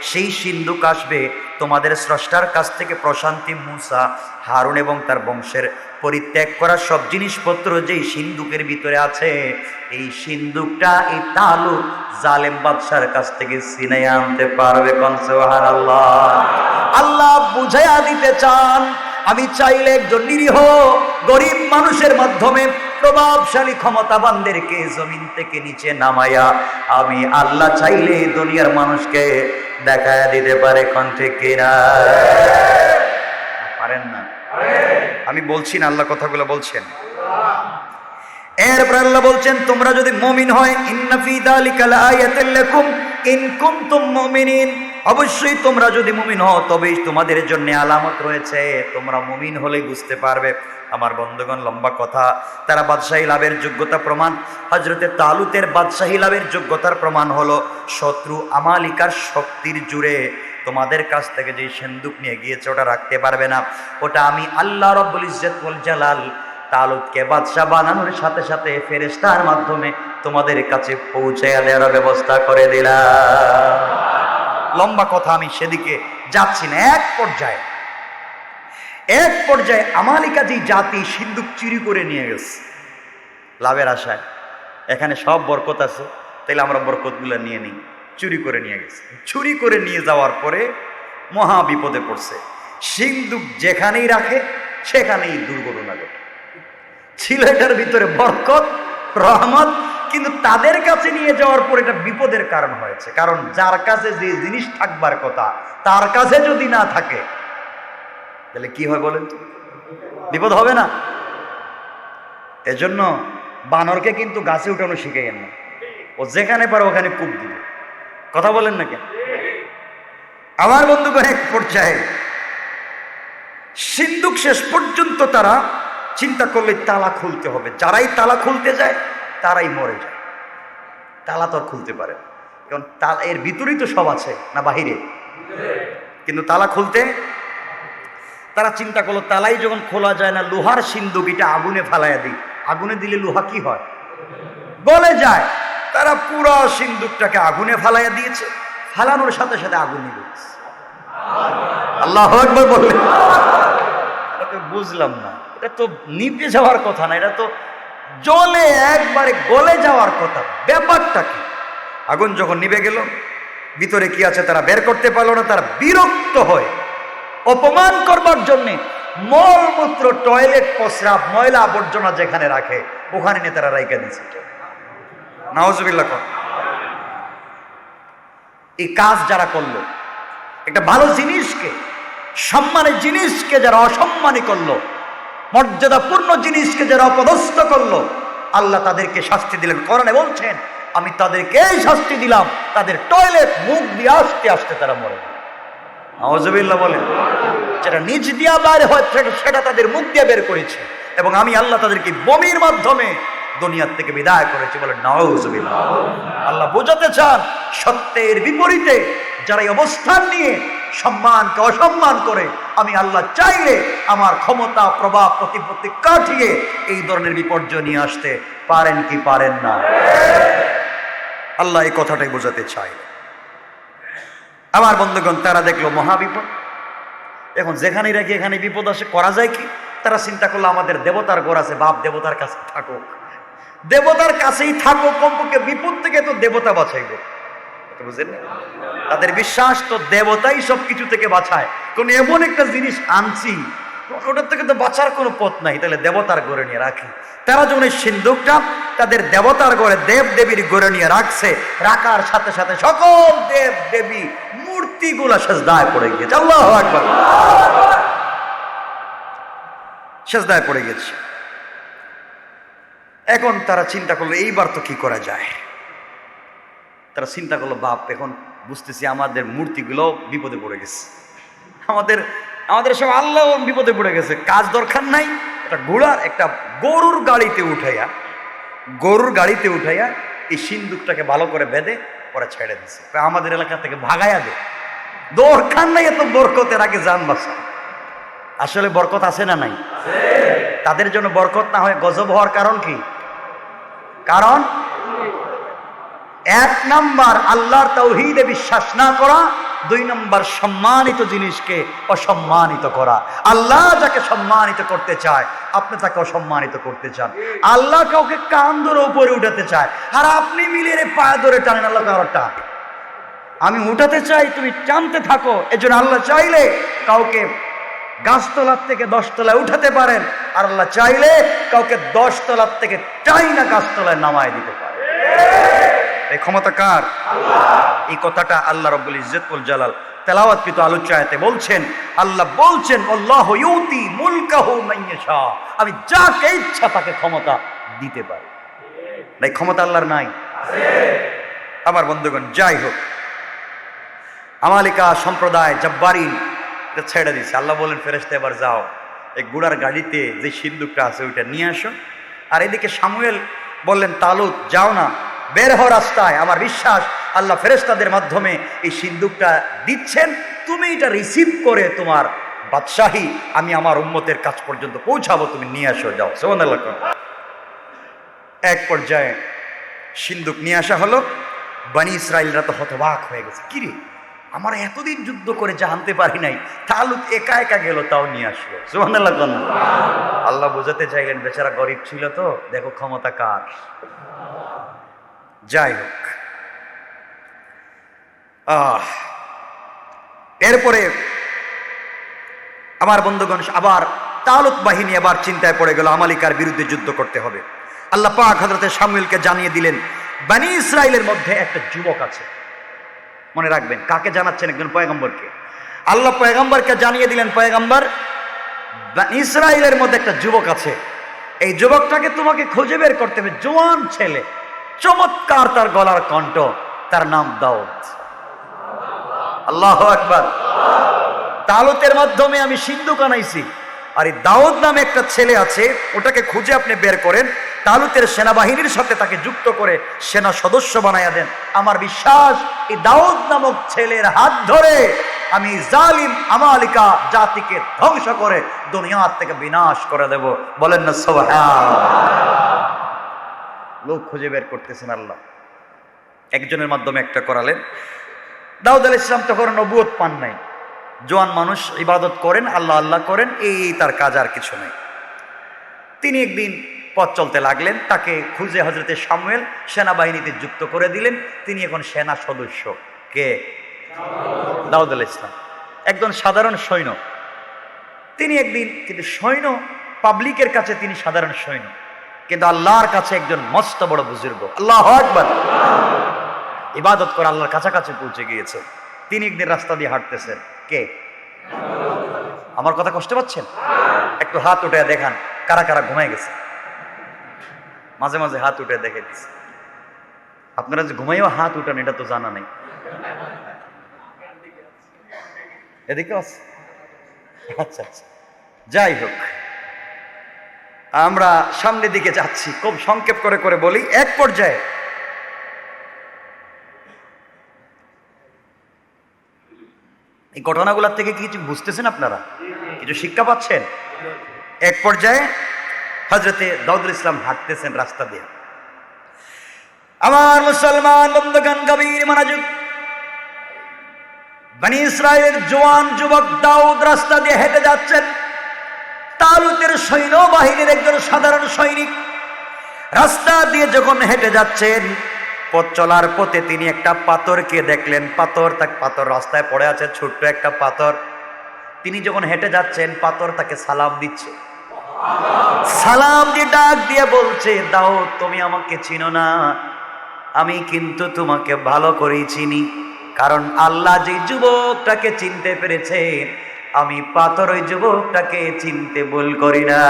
সেই সিন্ধুক আসবে, তোমাদের স্রষ্টার কাছ থেকে প্রশান্তি, মূসা, হারুন এবং তার বংশের পরিত্যাগ করা সব জিনিসপত্র যেই সিন্ধুকের ভিতরে আছে, এই সিন্ধুকটা এই তালুক জালেম বাদশার কাছ থেকে ছিনাইয়া আনতে পারবে। কোন সুবহানাল্লাহ। আল্লাহ বুঝাইয়া দিতে চান, আমি চাইলে একজন নিরীহ গরিব মানুষের মাধ্যমে প্রভাবশালী ক্ষমতাবানদেরকে জমিন থেকে নিচে নামাইয়া আমি আল্লাহ চাইলে দুনিয়ার মানুষকে দেখায়া দিতে পারে। কোন ঠিক কিনা? পারেন না? আমি বলছি না, আল্লাহ কথাগুলো বলছেন। এরপর আল্লাহ বলছেন, তোমরা যদি মুমিন হয়, ইন্না ফী যালিকা লাআয়াতাল লাকুম ইন কুনতুম মুমিনিন, অবশ্যই তোমরা যদি মুমিন হও তবেই তোমাদের জন্য আলামত রয়েছে, তোমরা মুমিন হলেই বুঝতে পারবে। আমার বন্ধুগণ, লম্বা কথা, তারা বাদশাহী লাভের যোগ্যতা প্রমাণ। হযরতে তালুতের বাদশাহী লাভের যোগ্যতার প্রমাণ হলো শত্রু আমালিকার শক্তির জুড়ে তোমাদের কাছ থেকে যে সিন্দুক নিয়ে গিয়েছে ওটা রাখতে পারবে না। ওটা আমি আল্লাহ রাব্বুল ইজ্জত ওয়াল জালাল তালুতকে বাদশা বানানোর সাথে সাথে ফেরেশতার মাধ্যমে তোমাদের কাছে পৌঁছায়া দেওয়ার ব্যবস্থা করে দিলাম। লম্বা কথা, আমি সেদিকে যাচ্ছি না। এক পর্যায়ে আমালিকা যে জাতি সিন্দুক চুরি করে নিয়ে গেছে লাভের আশায়, এখানে সব বরকত আছে, তাইলে আমরা বরকতগুলো নিয়ে নিই। চুরি করে নিয়ে গেছে। চুরি করে নিয়ে যাওয়ার পরে মহা বিপদে পড়ছে। সিন্দুক যেখানেই রাখে সেখানেই দুর্ঘটনা ঘটে। ছিল এটার ভিতরে বরকত, রহমত, কিন্তু তাদের কাছে নিয়ে যাওয়ার পর এটা বিপদের কারণ হয়েছে। কারণ যার কাছে যে জিনিস থাকবার কথা তার কাছে যদি না থাকে তাহলে কি হয় বলেন তো? বিপদ হবে না? এজন্য বানরকে কিন্তু গাছে উঠানো শিখাইয়েন না। ও যেখানে পারে ওখানে কূপ দিবে। কথা বলেন না কেন? আমার বন্ধুগণ, এক পর্যায়ে সিন্দুক শেষ পর্যন্ত তারা চিন্তা করলে তালা খুলতে হবে। যারাই তালা খুলতে যায় তারাই মরে যায়। তালা তো আর খুলতে পারে না, কারণ তালা এর ভিতরেই তো সব আছে না বাহিরে। কিন্তু তালা খুলতে তারা চিন্তা করলো তালাই যখন খোলা যায় না, লোহার সিন্দুক এটা আগুনে ফালাইয়া দিই। আগুনে দিলে লোহা কি হয়? গলে যায়। তারা পুরো সিন্দুকটাকে আগুনে ফালাইয়া দিয়েছে। ফালানোর সাথে সাথে আগুন নিভে গেছে। আল্লাহু আকবার বললেন। বুঝলাম না, এটা তো নিভে যাওয়ার কথা না, এটা তো জ্বলে একবারে গলে যাওয়ার কথা। ব্যাপারটা কি? আগুন যখন নিভে গেল, ভিতরে কি আছে তারা বের করতে পারলো না। তারা বিরক্ত হয়, অপমান করবার জন্যে মলমূত্র, টয়লেট, প্রস্রাব, ময়লা আবর্জনা যেখানে রাখে ওখানে নিয়ে তারা রাইখা দিচ্ছে। নাউজুবিল্লাহ। এই কাজ যারা করলো, একটা ভালো জিনিসকে, সম্মানের জিনিসকে যারা অসম্মানী করলো, মর্যাদাপূর্ণ জিনিসকে যারা অপদস্থ করলো, আল্লাহ তাদেরকে শাস্তি দিলেন। কোরআনে বলছেন, আমি তাদেরকে এই শাস্তি দিলাম, তাদের টয়লেট মুখ দিয়ে আসতে আসতে তারা মরে গেল। নাউজুবিল্লাহ বলেন। যেটা নিজ দিয়া বাইরে হয় সেটা তাদের মুখ দিয়ে বের করেছে, এবং আমি আল্লাহ তাদেরকে বমির মাধ্যমে দুনিয়ার থেকে বিদায় করেছি। বলেন নাউজুবিল্লাহ। আল্লাহ বোঝাতে চান, সত্যের বিপরীতে যারা এই অবস্থান নিয়ে সম্মানকে অসম্মান করে, আমি আল্লাহ চাইলে আমার ক্ষমতা, প্রভাব, প্রতিপত্তি কাটিয়ে এই ধরনের বিপর্যয় নিয়ে আসতে পারেন কি পারেন না? আল্লাহ এই কথাটাই বোঝাতে চায়। আমার বন্ধুগণ, তারা দেখলো মহাবিপদ। এখন যেখানেই রাখি এখানে বিপদ আসে, করা যায় কি? তারা চিন্তা করলো আমাদের দেবতার ঘর আছে, বাপ দেবতার কাছে থাকো, দেবতার কাছেই থাকো, কমপক্ষে বিপদ থেকে তো দেবতা বাঁচাইবে। বুঝলেন? তাদের বিশ্বাস তো দেবতাই সব কিছু থেকে বাঁচায়। কোন এমন একটা জিনিস আনছি ওটার থেকে তো বাঁচার কোনো পথ নাই, তাহলে দেবতার ঘরে নিয়ে রাখি। তারা যখন এই সিন্দুকটা তাদের দেবতার ঘরে, দেব দেবীর ঘরে নিয়ে রাখছে, রাখার সাথে সাথে সকল দেব দেবী মূর্তিগুলা সেজদায় পড়ে গিয়েছে। আল্লাহু আকবার। সেজদায় পড়ে গেছে। এখন তারা চিন্তা করলো এইবার তো কি করা যায়। তারা চিন্তা করলো, বাপ এখন বুঝতেছি আমাদের মূর্তিগুলো বিপদে পড়ে গেছে, আমাদের সব আল্লাহ বিপদে পড়ে গেছে। কাজ দরকার নাই, একটা গরুর গাড়িতে উঠাইয়া এই সিন্দুকটাকে ভালো করে বেঁধে ওরা ছেড়ে দিচ্ছে। আমাদের এলাকা থেকে ভাগাইয়া দে, দরকার নাই এত বরকতের আগে জান বাঁচা। আসলে বরকত আছে না নাই? তাদের জন্য বরকত না হয় গজব হওয়ার কারণ কি? কারণ এক নাম্বার আল্লাহর তাওহীদে বিশ্বাস না করা, দুই নম্বর সম্মানিত জিনিসকে অসম্মানিত করা। আল্লাহ যাকে সম্মানিত করতে চায়, আপনি তাকে অসম্মানিত করতে চান। আল্লাহ কাউকে কান ধরে উপরে উঠাতে চায়, আর আপনি মিলিয়ে পায়ে ধরে টানেন। আল্লাহ কারোর টান, আমি উঠাতে চাই, তুমি টানতে থাকো। এজন্য আল্লাহ চাইলে কাউকে গাছতলার থেকে 10 তলায় উঠাতে পারেন, আর আল্লাহ চাইলে কাউকে 10 তলার থেকে টাইনা গাছতলায় নামায় দিতে পারে। এই ক্ষমতা কার? এই কথাটা আল্লাহ রাব্বুল ইজ্জত ওয়াল জালাল তেলাওয়াতকৃত আলোচ্য আয়াতে বলছেন। আল্লাহ বলছেন, আল্লাহু ইউতি মুলকাহু মান ইয়াশা, আমি যাকে ইচ্ছা তাকে ক্ষমতা দিতে পারি। এই ক্ষমতা আল্লাহর নাই? আমার বন্ধুগণ, যাই হোক, আমালিকা সম্প্রদায় জব্বারিন এটা ছেড়ে দিচ্ছে। আল্লাহ বলেন, ফেরেশতা এবার যাও, এই গুড়ার গাড়িতে যে সিন্দুকটা আছে ওইটা নিয়ে আসো। আর এদিকে সামুয়েল বললেন, তালুত যাও না, বের হও রাস্তায়। আমার বিশ্বাস আল্লাহ ফেরেশতাদের মাধ্যমে এই সিন্দুকটা দিচ্ছেন, তুমি এটা রিসিভ করে তোমার বাদশাহী আমি আমার উম্মতের কাছ পর্যন্ত পৌঁছাবো, তুমি নিয়ে আসো, যাও। সুবহানাল্লাহ। এক পর্যায়ে সিন্দুক নিয়ে আসা হলো। বনি ইসরাইলরা তো হতবাক হয়ে গেছে, কিরে আমরা এতদিন যুদ্ধ করে জানতে পারি নাই, তালুত একা একা গেল, তাও নিয়ে আসলো। সুবহানাল্লাহ। আল্লাহ বোঝাতে চাইলেন বেচারা গরিব ছিল তো, দেখো ক্ষমতা কার। যাই হোক, এরপরে আমার বন্ধুগণ আবার তালুত বাহিনী আবার চিন্তায় পড়ে গেল, আমালিকার বিরুদ্ধে যুদ্ধ করতে হবে। আল্লাহ পাক হযরত শামুয়েলকে জানিয়ে দিলেন বনি ইসরাইলের মধ্যে একটা যুবক আছে। মনে রাখবেন, কাকে জানাচ্ছেন? একজন পয়গম্বরকে। আল্লাহ পয়গম্বরকে জানিয়ে দিলেন, পয়গম্বর বনি ইসরাইলের মধ্যে একটা যুবক আছে, এই যুবকটাকে তোমাকে খুঁজে বের করতে হবে। জোয়ান ছেলে, চমৎকার তার গলার কণ্ঠ, তার নাম দাউদ। আল্লাহু আকবার। তালুতের মাধ্যমে আমি সিন্ধুক আনাইছি, আর এই দাউদ নামে একটা ছেলে আছে, ওটাকে খুঁজে আপনি বের করেন, তালুতের সেনাবাহিনীর সাথে তাকে যুক্ত করে সেনা সদস্য বানাইয়া দেন। আমার বিশ্বাস এই দাউদ নামক ছেলের হাত ধরে আমি জালিম আমালিকা জাতিকে ধ্বংস করে দুনিয়া থেকে বিনাশ করে দেব। বলেন না সুবহানাল্লাহ। লোক খুঁজে বের করতেছেন আল্লাহ, একজনের মাধ্যমে একটা করালেন। দাউদ আলাইহিস সালাম তখন নবুয়ত পান নাই, জোয়ান মানুষ, ইবাদত করেন, আল্লাহ আল্লাহ করেন, এই তার কাজ, আর কিছু নেই। তিনি একদিন পথ চলতে লাগলেন, তাকে খুঁজে হযরতে শামুয়েল সেনাবাহিনীতে যুক্ত করে দিলেন। তিনি এখন সেনা সদস্য। কে? দাউদ আলাইহিস সালাম, একজন সাধারণ সৈন্য। তিনি একদিন, কিন্তু সৈন্য পাবলিকের কাছে তিনি সাধারণ সৈন্য, কিন্তু আল্লাহর কাছে একজন মস্ত বড় বুজুর্গ। আল্লাহু আকবার। ইবাদত করে আল্লাহর কাছাকাছি পৌঁছে গিয়েছে। তিনি একদিন রাস্তা দিয়ে হাঁটতেছেন। কে? আমার কথা কষ্ট পাচ্ছেন? একটু হাত উঠে দেখান কারা কারা ঘুমায় গেছে। মাঝে মাঝে হাত উঠে দেখে দিচ্ছে। আপনারা যে ঘুমাইও হাত উঠান এটা তো জানা নেই। এদিকে আছে? আচ্ছা আচ্ছা, যাই হোক, আমরা সামনের দিকে যাচ্ছি, খুব সংক্ষেপ করে করে বলি। এক পর্যায়ে এই ঘটনাগুলোর থেকে কিছু বুঝতেছেন আপনারা? কিছু শিক্ষা পাচ্ছেন? এক পর্যায়ে হযরতে দাউদ আলাইহিস সালাম হাঁটতেছেন রাস্তা দিয়ে। আমার মুসলমান বন্ধুগণ, গভীর মনোযোগ। বনি ইসরাইলের জওয়ান যুবক দাউদ রাস্তা দিয়ে হেঁটে যাচ্ছেন। তালুতের সৈন্যবাহিনীর একজন সাধারণ সৈনিক রাস্তা দিয়ে যখন হেঁটে যাচ্ছেন, পথ চলার পথে তিনি একটা পাথরকে দেখলেন। পাথর রাস্তায় পড়ে আছে, ছোট্ট একটা পাথর। তিনি যখন হেঁটে যাচ্ছেন, পাথর তাকে সালাম দিচ্ছে। সালাম দিয়ে ডাক দিয়ে বলছে, দাউদ তুমি আমাকে চিনো না, আমি কিন্তু তোমাকে ভালো করেই চিনি, কারণ আল্লাহ যে যুবকটাকে চিনতে পেরেছে, আমি পাথর ওই যুবকটাকে চিনতে ভুল করি না।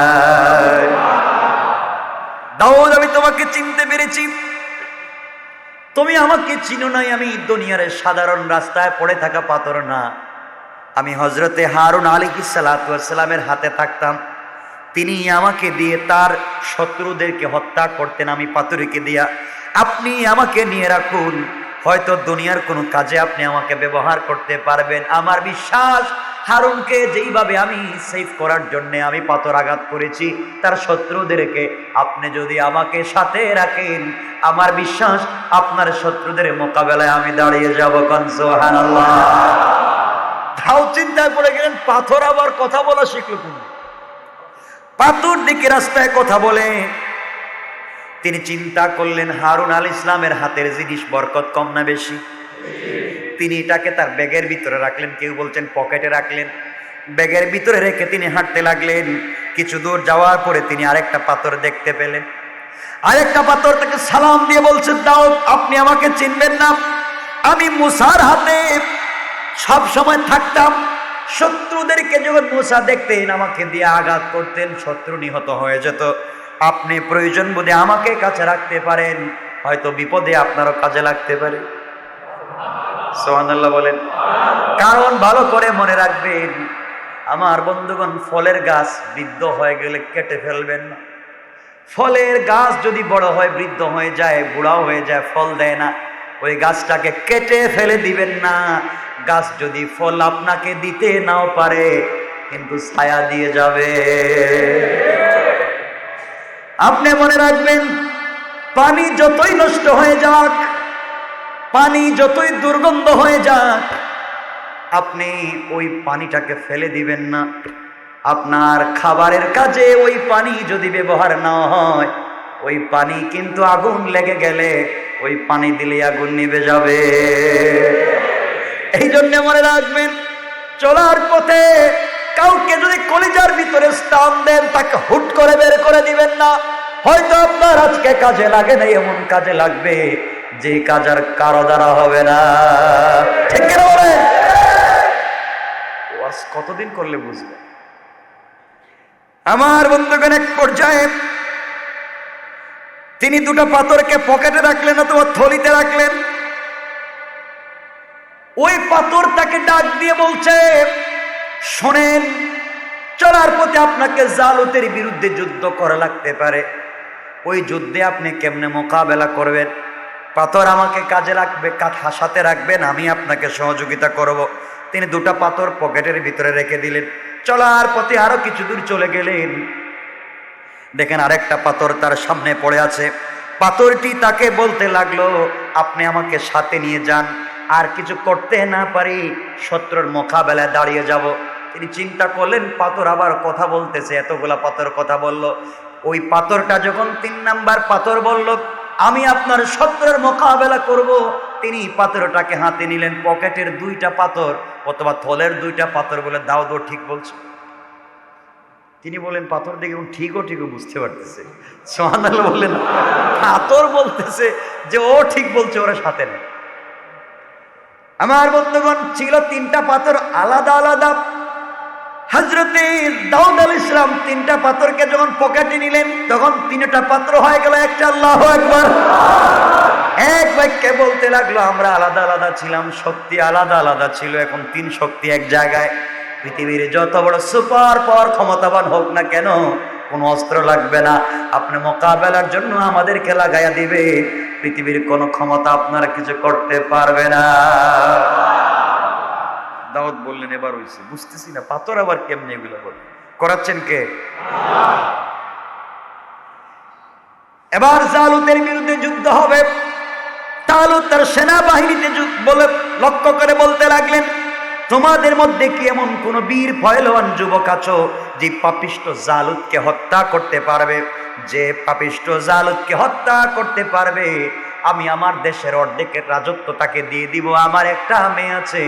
দাউদ আমি তোমাকে চিনতে পেরেছি, তুমি আমাকে চিনো নাই। আমি দুনিয়ার সাধারণ রাস্তায় পড়ে থাকা পাথর না, আমি হযরতে হারুন আলাইহিস সালাতু ওয়াস সালামের হাতে থাকতাম। তিনি আমাকে দিয়ে তার শত্রুদেরকে হত্যা করতেন, আমি পাথরকে দিয়া। আপনি আমাকে নিয়ে রাখুন, হয়তো দুনিয়ার কোনো কাজে আপনি আমাকে ব্যবহার করতে পারবেন। আমার বিশ্বাস হারুনকে যেইভাবে আমি সেভ করার জন্য আমি পাথর আঘাত করেছি তার শত্রুদেরকে, আপনি যদি আমাকে সাথে রাখেন, আমার বিশ্বাস আপনার শত্রুদের মোকাবেলায় আমি দাঁড়িয়ে যাব। কোন সুবহানাল্লাহ। দাউদ চিন্তায় পড়ে গেলেন, পাথর আবার কথা বলা শিখল কোন? পাথর দিকে রাস্তায় কথা বলে। তিনি চিন্তা করলেন, হারুন আলাইহিস সালামের হাতের জিনিস বরকত কম না বেশি? তিনি এটাকে তার ব্যাগের ভিতরে রাখলেন, কেউ বলছেন পকেটে রাখলেন। ব্যাগের ভিতরে রেখে তিনি হাঁটতে লাগলেন। কিছু দূর যাওয়ার পরে তিনি আরেকটা পাথর দেখতে পেলেন। আরেকটা পাথর তাকে সালাম দিয়ে বলছে, দাউদ আপনি আমাকে চিনবেন না, আমি মুসার হাতে সব সময় থাকতাম। শত্রুদেরকে যখন মুসা দেখতেন আমাকে দিয়ে আঘাত করতেন, শত্রু নিহত হয়ে যেত। আপনি প্রয়োজন বোধে আমাকে কাছে রাখতে পারেন, হয়তো বিপদে আপনারও কাজে লাগতে পারে। সুবহানাল্লাহ বলেন। কারণ ভালো করে মনে রাখবেন আমার বন্ধুগণ, ফলের গাছ বৃদ্ধ হয়ে গেলে কেটে ফেলবেন না। ফলের গাছ যদি বড় হয়, বৃদ্ধ হয়ে যায়, বুড়াও হয়ে যায়, ফল দেয় না, ওই গাছটাকে কেটে ফেলে দিবেন না। গাছ যদি ফল আপনাকে দিতে নাও পারে কিন্তু ছায়া দিয়ে যাবে। আপনি মনে রাখবেন, পানি যতই নষ্ট হয়ে যাক, পানি যতই দুর্গন্ধ হয়ে যাক, আপনি ওই পানিটাকে ফেলে দিবেন না। আপনার খাবারের কাজে ওই পানি যদি ব্যবহার না হয়, ওই পানি কিন্তু আগুন লেগে গেলে ওই পানি দিলে আগুন নিভে যাবে। এই জন্য মনে রাখবেন, চলার পথে কাউকে যদি কলিজার ভিতরে স্থান দেন, তাকে হুট করে বের করে দিবেন না। হয়তো আপনার আজকে কাজে লাগে না, এমন কাজে লাগবে যে কাজ আর কারো দ্বারা হবে না। ঠিক কিনা বলেন? ওয়াজ কতদিন করলে বুঝবে? আমার বন্ধুগণ, এক পর্যায়ে তিনি দুটো পাথরকে পকেটে রাখলেন অথবা থলিতে রাখলেন। ওই পাথর তাকে ডাক দিয়ে বলছে, শোনেন, চলার পথে আপনাকে জালুতের বিরুদ্ধে যুদ্ধ করা লাগতে পারে। ওই যুদ্ধে আপনি কেমনে মোকাবেলা করবেন? পাথর আমাকে কাজে লাগবে, সাথে রাখবেন, আমি আপনাকে সহযোগিতা করব। তিনি দুটো পাথর পকেটের ভিতরে রেখে দিলেন। চলার পথে আরো কিছু দূর চলে গেলেন, দেখেন আরেকটা পাথর তার সামনে পড়ে আছে। পাথরটি তাকে বলতে লাগলো, আপনি আমাকে সাথে নিয়ে যান, আর কিছু করতে না পারি শত্রুর মোকাবেলায় দাঁড়িয়ে যাব। তিনি চিন্তা করলেন, পাথর আবার কথা বলতেছে, এতগুলা পাথর কথা বলল। ওই পাথরটা যখন 3 নাম্বার পাথর বলল, আমি আপনার শত্রুর মোকাবেলা করব, তিনি পাথরটাকে হাতে নিলেন। পকেটের 2টা পাথর অথবা থলের 2টা পাথর বলে, দাও দো, ঠিক বলছে। তিনি বলেন, পাথর দেখে ঠিকও বুঝতে পারতেছে। সুবহানাল্লাহ বললেন, পাথর বলতেছে যে ও ঠিক বলছে, ওরা সাথে নেই। আমার বন্ধুগণ, ছিল 3টা পাথর আলাদা আলাদা। হযরতে দাউদ আলাইহিস সালাম 3টা পাথরকে যখন পকেটে নিলেন, তখন 3টা পাত্র হয়ে গেল একটা। আল্লাহু আকবার। এক বাক্যে বলতে লাগলো, আমরা আলাদা আলাদা ছিলাম, শক্তি আলাদা আলাদা ছিল, এখন 3 শক্তি এক জায়গায়। পৃথিবীর যত বড় সুপার পাওয়ার ক্ষমতাবান হোক না কেন, কোনো অস্ত্র লাগবে না, আপনি মোকাবেলার জন্য আমাদেরকে লাগাইয়া দিবে, পৃথিবীর কোনো ক্ষমতা আপনারা কিছু করতে পারবে না। দাউদ বললেন, এবার হইছে, বুঝতেছি না পাথর আবার কেমনে এগুলো বলে, করাচ্ছেন কে? এবার জালুতের বিরুদ্ধে যুদ্ধ হবে। তালুত তার সেনাবাহিনীতে বলে লক্ষ্য করে বলতে লাগলেন, তোমাদের মধ্যে কি এমন কোন বীর পহলওয়ান যুবক আছো যে পাপিষ্ট জালুতকে হত্যা করতে পারবে? যে পাপিষ্ট জালুতকে হত্যা করতে পারবে, আমি আমার দেশের অর্ধেকের রাজত্ব তাকে দিয়ে দিব। আমার একটা মেয়ে আছে,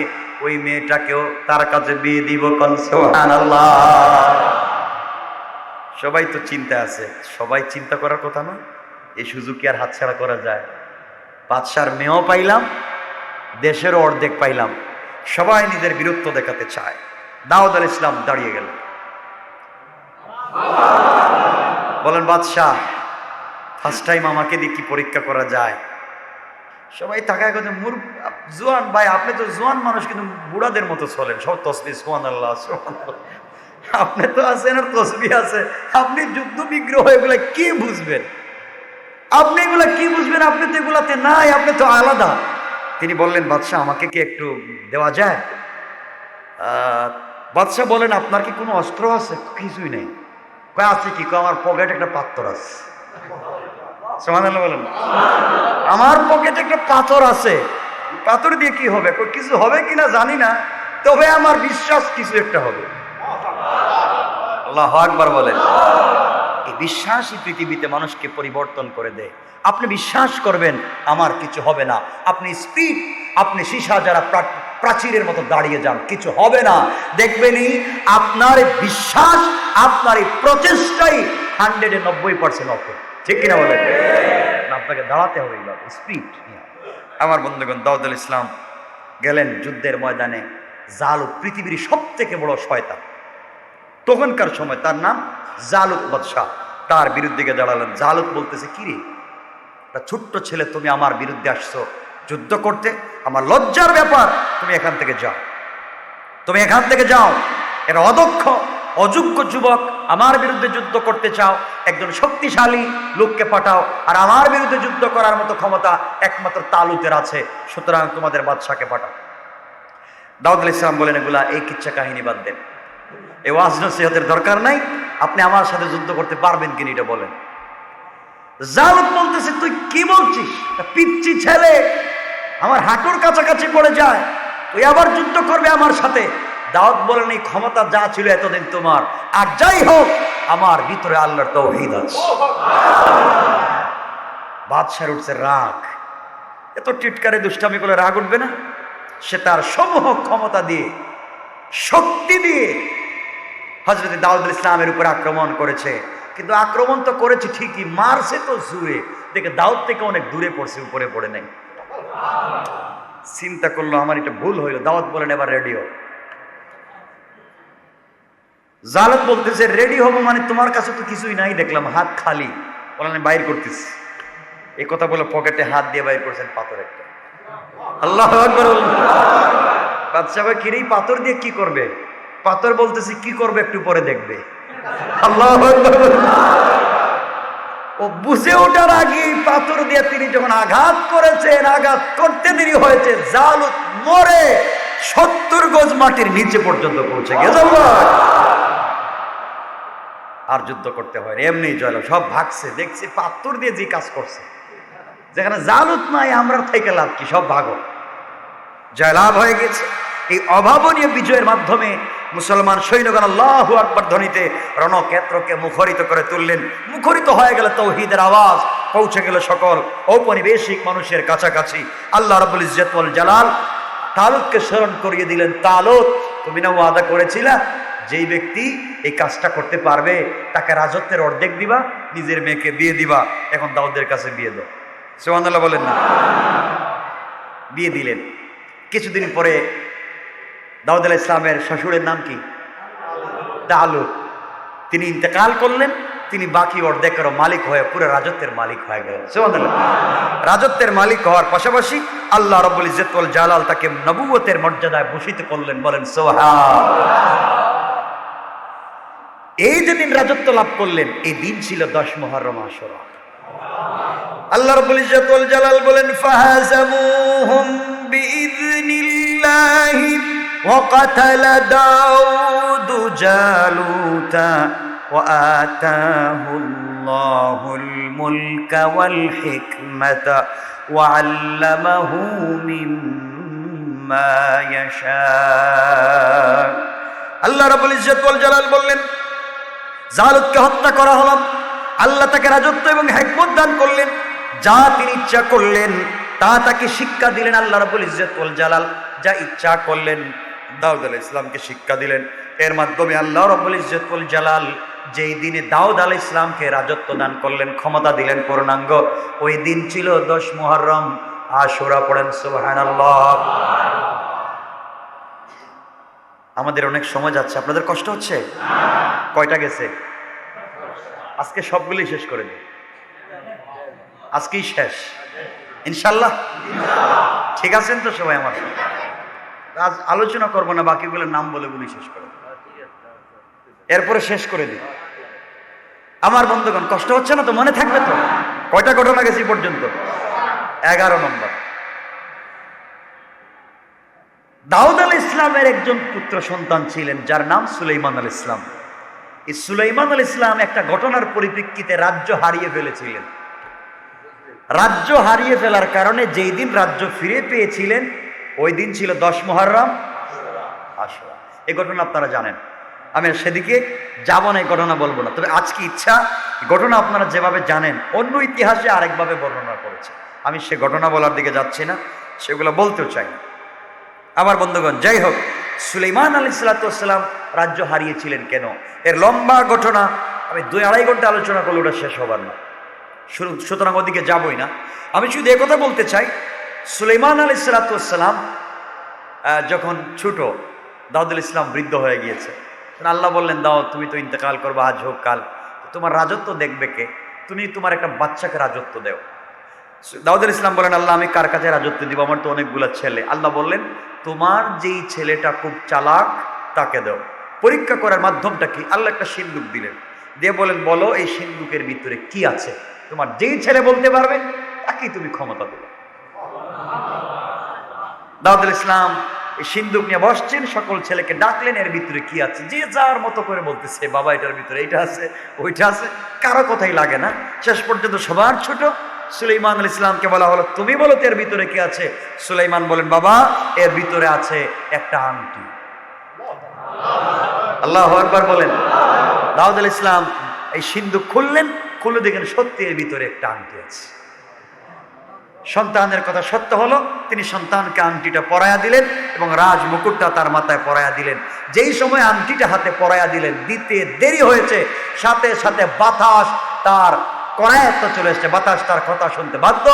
ওই মেয়েটাকেও তার কাছে বিয়ে দিব। সুবহানাল্লাহ। সবাই তো চিন্তা আছে, সবাই চিন্তা করার কথা না। এই সুযোগ কি আর হাতছাড়া করা যায়? বাদশার মেয়েও পাইলাম, দেশেরও অর্ধেক পাইলাম, সবাই নিজের বীরত্ব দেখাতে চায়। দাউদ আলাইহিস সালাম দাঁড়িয়ে গেল, বলেন, বাদশাহ, ফার্স্ট টাইম আমাকে দিয়ে কি পরীক্ষা করা যায়? সবাই তাকায় কথা, জোয়ান ভাই, আপনি তো জোয়ান মানুষ, কিন্তু বুড়াদের মতো চলেন, সব তসবিহ সুবহানাল্লাহ। আপনি তো আছেন আর তসবিহ আছে, আপনি যুদ্ধ বিগ্রহ এগুলা কি বুঝবেন? আপনি এগুলা কি বুঝবেন? আপনি তো এগুলাতে নাই, আপনি তো আলাদা। তিনি বললেন, বাদশাহ, আমাকে কি একটু দেওয়া যায়? বাদশাহ বলেন, আপনার কি কোনো অস্ত্র আছে? কিছুই নেই। কয়, আছে কি? আমার পকেটে একটা পাথর আছে। সুবহানাল্লাহ বলেন, আমার পকেটে একটা পাথর আছে, পাথর দিয়ে কি হবে? কিছু হবে কিনা জানি না, তবে আমার বিশ্বাস কিছু একটা হবে। আল্লাহু আকবার বলেন। এই বিশ্বাসই পৃথিবীতে মানুষকে পরিবর্তন করে দেয়। আপনি বিশ্বাস করবেন আমার কিছু হবে না, আপনি স্পিড, আপনি সীসা যারা প্রাচীরের মতো দাঁড়িয়ে যান, কিছু হবে না। দেখবেনই আপনার বিশ্বাস, আপনার এই প্রচেষ্টাই 190% অফল। ঠিক কিনা বলেন? আপনাকে দাঁড়াতে হবে, স্পিড। আমার বন্ধুগণ, দাউদ আলাইহিস সালাম গেলেন যুদ্ধের ময়দানে। জালুত পৃথিবীর সব থেকে বড় শয়তান তখনকার সময়, তার নাম জালুত বাদশাহ। তার বিরুদ্ধে গিয়ে দাঁড়ালেন। জালুত বলতেছে, কি রে, একটা ছোট্ট ছেলে, তুমি আমার বিরুদ্ধে আসছো যুদ্ধ করতে? আমার লজ্জার ব্যাপার, তুমি এখান থেকে যাও, তুমি এখান থেকে যাও। এটা অদক্ষ অযোগ্য যুবক, আমার বিরুদ্ধে যুদ্ধ করতে চাও, একজন শক্তিশালী লোককে পাঠাও। আর আমার বিরুদ্ধে যুদ্ধ করার মতো ক্ষমতা একমাত্র তালুতের আছে, সুতরাং তোমাদের বাদশাকে পাঠাও। দাউদ আলাইহিস সালাম বলেন, এগুলা এই কিচ্ছা কাহিনী বাদ দেন, এই ওয়াজ নসিহতের দরকার নাই, আপনি আমার সাথে যুদ্ধ করতে পারবেন কিনা এটা বলেন। জালুত বলতেছে, তুই কি বলছিস? পিচ্চি ছেলে আমার হাঁটুর কাছাকাছি পড়ে যায়, তুই আবার যুদ্ধ করবে আমার সাথে? দাউদ বলেন, এই ক্ষমতা যা ছিল এতদিন তোমার, আর যাই হোক আমার ভিতরে আল্লাহর তাওহীদ আছে। বাদশার উঠছে রাগ, এত টিটকারে দুষ্টামি করে রাগ উঠবে না? সে তার সমূহ ক্ষমতা দিয়ে, শক্তি দিয়ে হযরত দাউদ আলাইহিস সালামের উপর আক্রমণ করেছে। কিন্তু আক্রমণ তো করেছে ঠিকই, মারছে তো জোরে, দেখে দাউদ থেকে অনেক দূরে পড়ছে, উপরে পড়ে নাই। চিন্তা করলো আমার এটা ভুল হইল। দাউদ বলেন, এবার রেডি হও। জালুত বলতেছে, রেডি হবো মানে তোমার কাছে তো কিছুই নাই, দেখলাম হাত খালি। বলেন, বাইর করতেছি। এই কথা বলে পকেটে হাত দিয়ে বাইর করছেন পাথর একটা। আল্লাহু আকবার। বাদশা ভাই, কিরে পাথর দিয়ে কি করবে? পাথর বলতেছে, কি করবে একটু পরে দেখবে। আল্লাহু আকবার। ও বুঝে ওঠার আগে পাথর দিয়ে তিনি যখন আঘাত করেছেন, আঘাত করতে দেরি হয়েছে, জালুত মরে 70 গজ মাটির নিচে পর্যন্ত পৌঁছে গেছে। আর যুদ্ধ করতে হয় এমনি জয়লাভ, সব ভাগছে, দেখছি পাথর দিয়ে যে কাজ করছে, যেখানে জালুত নাই আমরা থেকে লাভ কি, সব ভাগো, জয়লাভ হয়ে গেছে। এই অভাবনীয় বিজয়ের মাধ্যমে মুসলমান সৈন্যগণ আল্লাহু আকবার ধ্বনিতে রণক্ষেত্রকে মুখরিত করে তুললেন। মুখরিত হয়ে গেল তাওহীদের আওয়াজ, পৌঁছে গেল সকল ঔপনিবেশিক মানুষের কাছাকাছি। আল্লাহ রাব্বুল ইজ্জত ওয়াল জালাল তালুতকে স্মরণ করিয়ে দিলেন, তালুত তুমি না ওয়াদা করেছিলা যেই ব্যক্তি এই কাজটা করতে পারবে তাকে রাজত্বের অর্ধেক দিবা, নিজের মেয়েকে বিয়ে দিবা, এখন দাউদের কাছে বিয়ে দাও। সুবহানাল্লাহ বলেন না? বিয়ে দিলেন। কিছুদিন পরে দাউদ আলাইহিস সালামের শ্বশুরের নাম কি? তালুত। তিনি ইন্তেকাল করলেন, তিনি বাকি অর্ধেকেরও মালিক হয়ে পুরো রাজত্বের মালিক হয়ে গেলেন। সুবহানাল্লাহ। রাজত্বের মালিক হওয়ার পাশাপাশি আল্লাহ রাব্বুল ইজ্জত ওয়াল জালাল তাকে নবুয়তের মর্যাদায় ভূষিত করলেন। বলেন সুবহানাল্লাহ। এই যে দিন রাজত্ব লাভ করলেন, এই দিন ছিল 10 মুহররম আশুরা। আল্লাহ রাব্বুল ইজ্জত ওয়াল জালাল বলেন, ফাহাজামুহুম বিইذনিল্লাহি ওয়া কাতালা দাউদু জালুতা ওয়া আতাহুল্লাহুল মুলকা ওয়াল হিকমাতা ওয়া আল্লামাহু মিম্মা ইয়াশা। আল্লাহ রাব্বুল ইজ্জত ওয়াল জালাল বললেন, জালুতকে হত্যা করা হলো, আল্লাহ তাকে রাজত্ব এবং হিকমত দান করলেন, যা তিনি ইচ্ছা করলেন তা তাকে শিক্ষা দিলেন। আল্লাহ রাব্বুল ইজ্জত ওয়াল জালাল যা ইচ্ছা করলেন দাউদ আলাইহিস সালামকে শিক্ষা দিলেন। এর মাধ্যমে আল্লাহ রাব্বুল ইজ্জত ওয়াল জালাল যেই দিনে দাউদ আলাইহিস সালামকে রাজত্ব দান করলেন, ক্ষমতা দিলেন পূর্ণাঙ্গ, ওই দিন ছিল 10 মুহররম আশুরা। পড়েন সুবহানাল্লাহ। আমাদের অনেক সময় যাচ্ছে, আপনাদের কষ্ট হচ্ছে? কয়টা গেছে? আজকে সবগুলি শেষ করে দিই, আজকেই শেষ ইনশাল্লাহ। ঠিক আছেন তো সবাই? আমার আজ আলোচনা করবো না, বাকিগুলোর নাম বলে বলি শেষ করে দিই, এরপরে শেষ করে দিই। আমার বন্ধুগণ, কষ্ট হচ্ছে না তো? মনে থাকবে তো? কয়টা ঘটনা গেছি পর্যন্ত? 11 নম্বর। দাউদ আলাইহিস সালামের একজন পুত্র সন্তান ছিলেন যার নাম সুলাইমান আলাইহিস সালাম। এই সুলাইমান আলাইহিস সালাম একটা ঘটনার পরিপ্রেক্ষিতে রাজ্য হারিয়ে ফেলেছিলেন। রাজ্য হারিয়ে ফেলার কারণে যেই দিন রাজ্য ফিরে পেয়েছিলেন ওই দিন ছিল 10 মুহররম আশুরা। এই ঘটনা আপনারা জানেন, আমি সেদিকে যাব না, এই ঘটনা বলবো না। তবে আজকে ইচ্ছা, ঘটনা আপনারা যেভাবে জানেন অন্য ইতিহাসে আরেকভাবে বর্ণনা করেছে, আমি সে ঘটনা বলার দিকে যাচ্ছি না, সেগুলো বলতেও চাই না। আমার বন্ধুগণ, যাই হোক, সুলাইমান আলাইহিস সালাম রাজ্য হারিয়েছিলেন কেন, এর লম্বা ঘটনা আমি 2-2.5 ঘন্টা আলোচনা করলে ওটা শেষ হবার না, সুতরাং ওদিকে যাবই না। আমি শুধু একথা বলতে চাই, সুলাইমান আলাইহিস সালাম যখন ছোট, দাউদ আলাইহিস সালাম বৃদ্ধ হয়ে গিয়েছে, আল্লাহ বললেন, দাউদ তুমি তো ইন্তেকাল করবে, আজ হোক কাল, তোমার রাজত্ব দেখবে কে? তুমি তোমার একটা বাচ্চাকে রাজত্ব দেও। দাউদ আলাইহিস সালাম বলেন, আল্লাহ আমি কার কাছে রাজত্ব দিব? আমার তো অনেকগুলো ছেলে। আল্লাহ বললেন, তোমার যেই ছেলেটা খুব চালাক তাকে দাও। পরীক্ষা করার মাধ্যমটা কি? আল্লাহ একটা সিন্দুক দিলেন, দিয়ে বলেন, বলো এই সিন্দুকের ভিতরে কি আছে? তোমার যেই ছেলে বলতে পারবে তাকেই তুমি ক্ষমতা দেবে। দাউদ আলাইহিস সালাম এই সিন্দুক নিয়ে বসছেন, সকল ছেলেকে ডাকলেন, এর ভিতরে কি আছে? যে যার মতো করে বলতেছে, বাবা এটার ভিতরে এইটা আছে, ওইটা আছে, কারো কথাই লাগে না। শেষ পর্যন্ত সবার ছোট সুলাইমান আলাইহিস সালামকে বলা হলো, তুমি বলো তো এর ভিতরে কি আছে? সুলাইমান বলেন, বাবা এর ভিতরে আছে একটা আংটি। আল্লাহু আকবার বলেন। দাউদ আলাইহিস সালাম এই সিন্দুক খুললেন, খুলে দেখেন সত্যি এর ভিতরে একটা আংটি আছে। সন্তানের কথা সত্য হলো, তিনি সন্তানকে আংটিটা পরায়া দিলেন এবং রাজ মুকুটটা তার মাথায় পরায়া দিলেন। যেই সময় আংটিটা হাতে পরায়া দিলেন, দিতে দেরি হয়েছে, সাথে সাথে বাতাস তার করায়ত্ত চলে এসছে। বাতাস তার কথা শুনতে বাধ্য,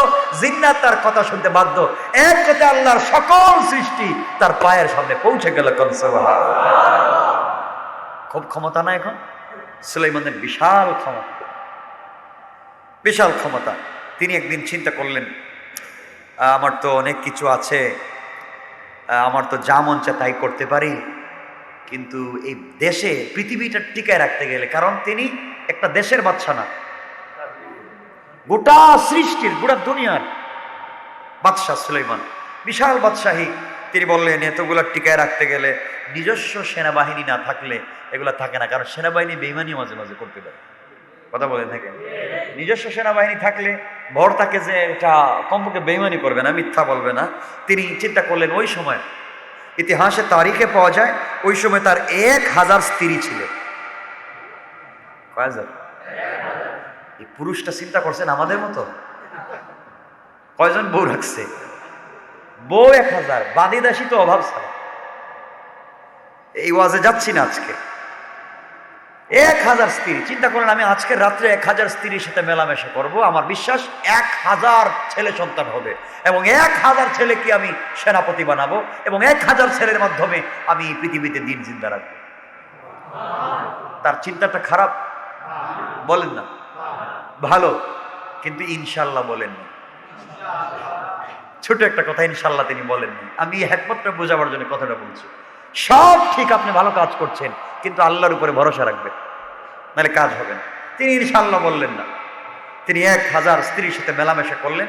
জিন্নাত তার কথা শুনতে বাধ্য। এক কথা আল্লাহর সকল সৃষ্টি তার পায়ের সামনে পৌঁছে গেল। খুব ক্ষমতা না এখন সুলাইমানের, বিশাল ক্ষমতা, বিশাল ক্ষমতা। তিনি একদিন চিন্তা করলেন, আমার তো অনেক কিছু আছে, আমার তো যা মন চায় তাই করতে পারি, কিন্তু এই দেশে পৃথিবীটা টিকায় রাখতে গেলে, কারণ তিনি একটা দেশের বাদশা না, গোটা সৃষ্টির, গোটা দুনিয়ার বাদশাহ সুলাইমান, বিশাল বাদশাহী। তিনি বললেন, এতগুলো টিকায় রাখতে গেলে নিজস্ব সেনাবাহিনী না থাকলে এগুলা থাকে না, কারণ সেনাবাহিনী বেইমানি মাঝে মাঝে করতে পারে। কথা বলে থাকেন, নিজস্ব সেনাবাহিনী থাকলে ভর থাকে যে এটা কমপক্ষে বেইমানি করবে না, মিথ্যা বলবে না। তিনি চিন্তা করলেন, ওই সময় ইতিহাসে তারিখে পাওয়া যায়, ওই সময় তার 1000 স্ত্রী ছিল। কয় হাজার? এই পুরুষটা চিন্তা করছেন আমাদের মতো, কয়জন বউ রাখছে? বউ 1000, বাদী দাসী তো অভাব ছাড়া। এই ওয়াজে যাচ্ছি না আজকে, 1000 স্ত্রী। চিন্তা করেন, আমি আজকের রাত্রে 1000 স্ত্রীর সাথে মেলামেশা করব, আমার বিশ্বাস 1000 ছেলে সন্তান হবে, এবং 1000 ছেলেকে আমি সেনাপতি বানাবো, এবং 1000 ছেলের মাধ্যমে আমি পৃথিবীতে দিন জিন্দা রাখবো। তার চিন্তাটা খারাপ? বলেন না, ভালো। কিন্তু ইনশাল্লাহ বলেননি। ছোট একটা কথা, ইনশাল্লাহ তিনি বলেননি। আমি একমাত্র বোঝাবার জন্য কথাটা বলছি। সব ঠিক, আপনি ভালো কাজ করছেন, কিন্তু আল্লাহর উপরে ভরসা রাখবেন, নাহলে কাজ হবে না। তিনি ইনশাল্লাহ বললেন না। তিনি 1000 স্ত্রীর সাথে মেলামেশা করলেন,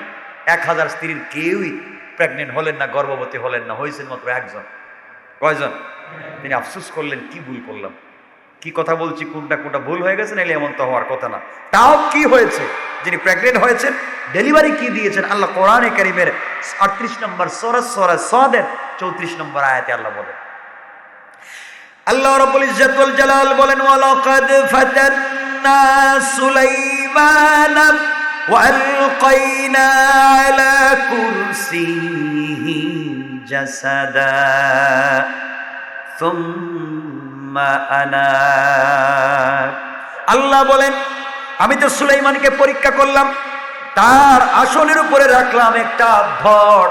1000 স্ত্রীর কেউই প্রেগনেন্ট হলেন না, গর্ভবতী হলেন না, হয়েছেন মাত্র একজন। কয়জন? তিনি আফসোস করলেন, কি ভুল করলাম, কি কথা বলছি, কোনটা কোনটা ভুল হয়ে গেছে, নাহলে এমন তো হওয়ার কথা না। তাও কি হয়েছে, যিনি প্রেগনেন্ট হয়েছেন, ডেলিভারি কি দিয়েছেন, আল্লাহ কোরআনে কারীমের 38 নম্বর সূরা সাদের 34 নম্বর আয়াতে আল্লাহ বলেন, আল্লাহ রাব্বুল ইজ্জত ওয়াল জালাল বলেন, ওয়ালাকাদ ফাতান্না সুলাইমান ওয়া আলকাইনা আলা কুরসিহি জাসাদা সুম্মা আনাব। আল্লাহ বলেন, আমি তো সুলাইমানকে পরীক্ষা করলাম, তার আসনের উপরে রাখলাম একটা ধর।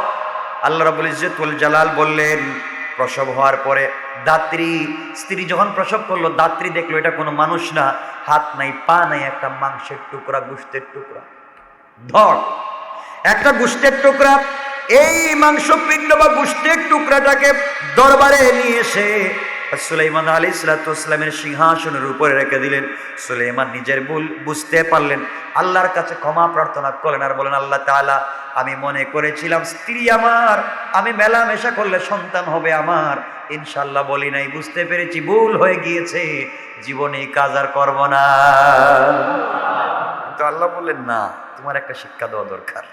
আল্লাহ রাব্বুল ইজ্জত ওয়াল জালাল বললেন, প্রসব হওয়ার পরে দাত্রী, স্ত্রী যখন প্রসব করলো, দাত্রী দেখলো এটা কোনো মানুষ না, হাত নাই, পা নাই, একটা মাংসের টুকরা, গোশতের টুকরা, ধর, একটা গোশতের টুকরা। এই মাংসপিণ্ড বা গোশতের টুকরাটাকে দরবারে নিয়ে এসে সুলাইমান আলাইহিস সালামের সিংহাসনের উপরে রেখে দিলেন। সুলাইমান নিজের ভুল বুঝতে পারলেন, আল্লাহর কাছে ক্ষমা প্রার্থনা করলেন আর বলেন, আল্লাহ তাআলা, আমি মনে করেছিলাম স্ত্রী আমার, আমি মেলামেশা করলে সন্তান হবে আমার, ইনশাল্লাহ বলি নাই, বুঝতে পেরেছি ভুল হয়ে গিয়েছে, জীবনে এই কাজ আর করব না। তো আল্লাহ বললেন, না, তোমার একটা শিক্ষা দেওয়া দরকার,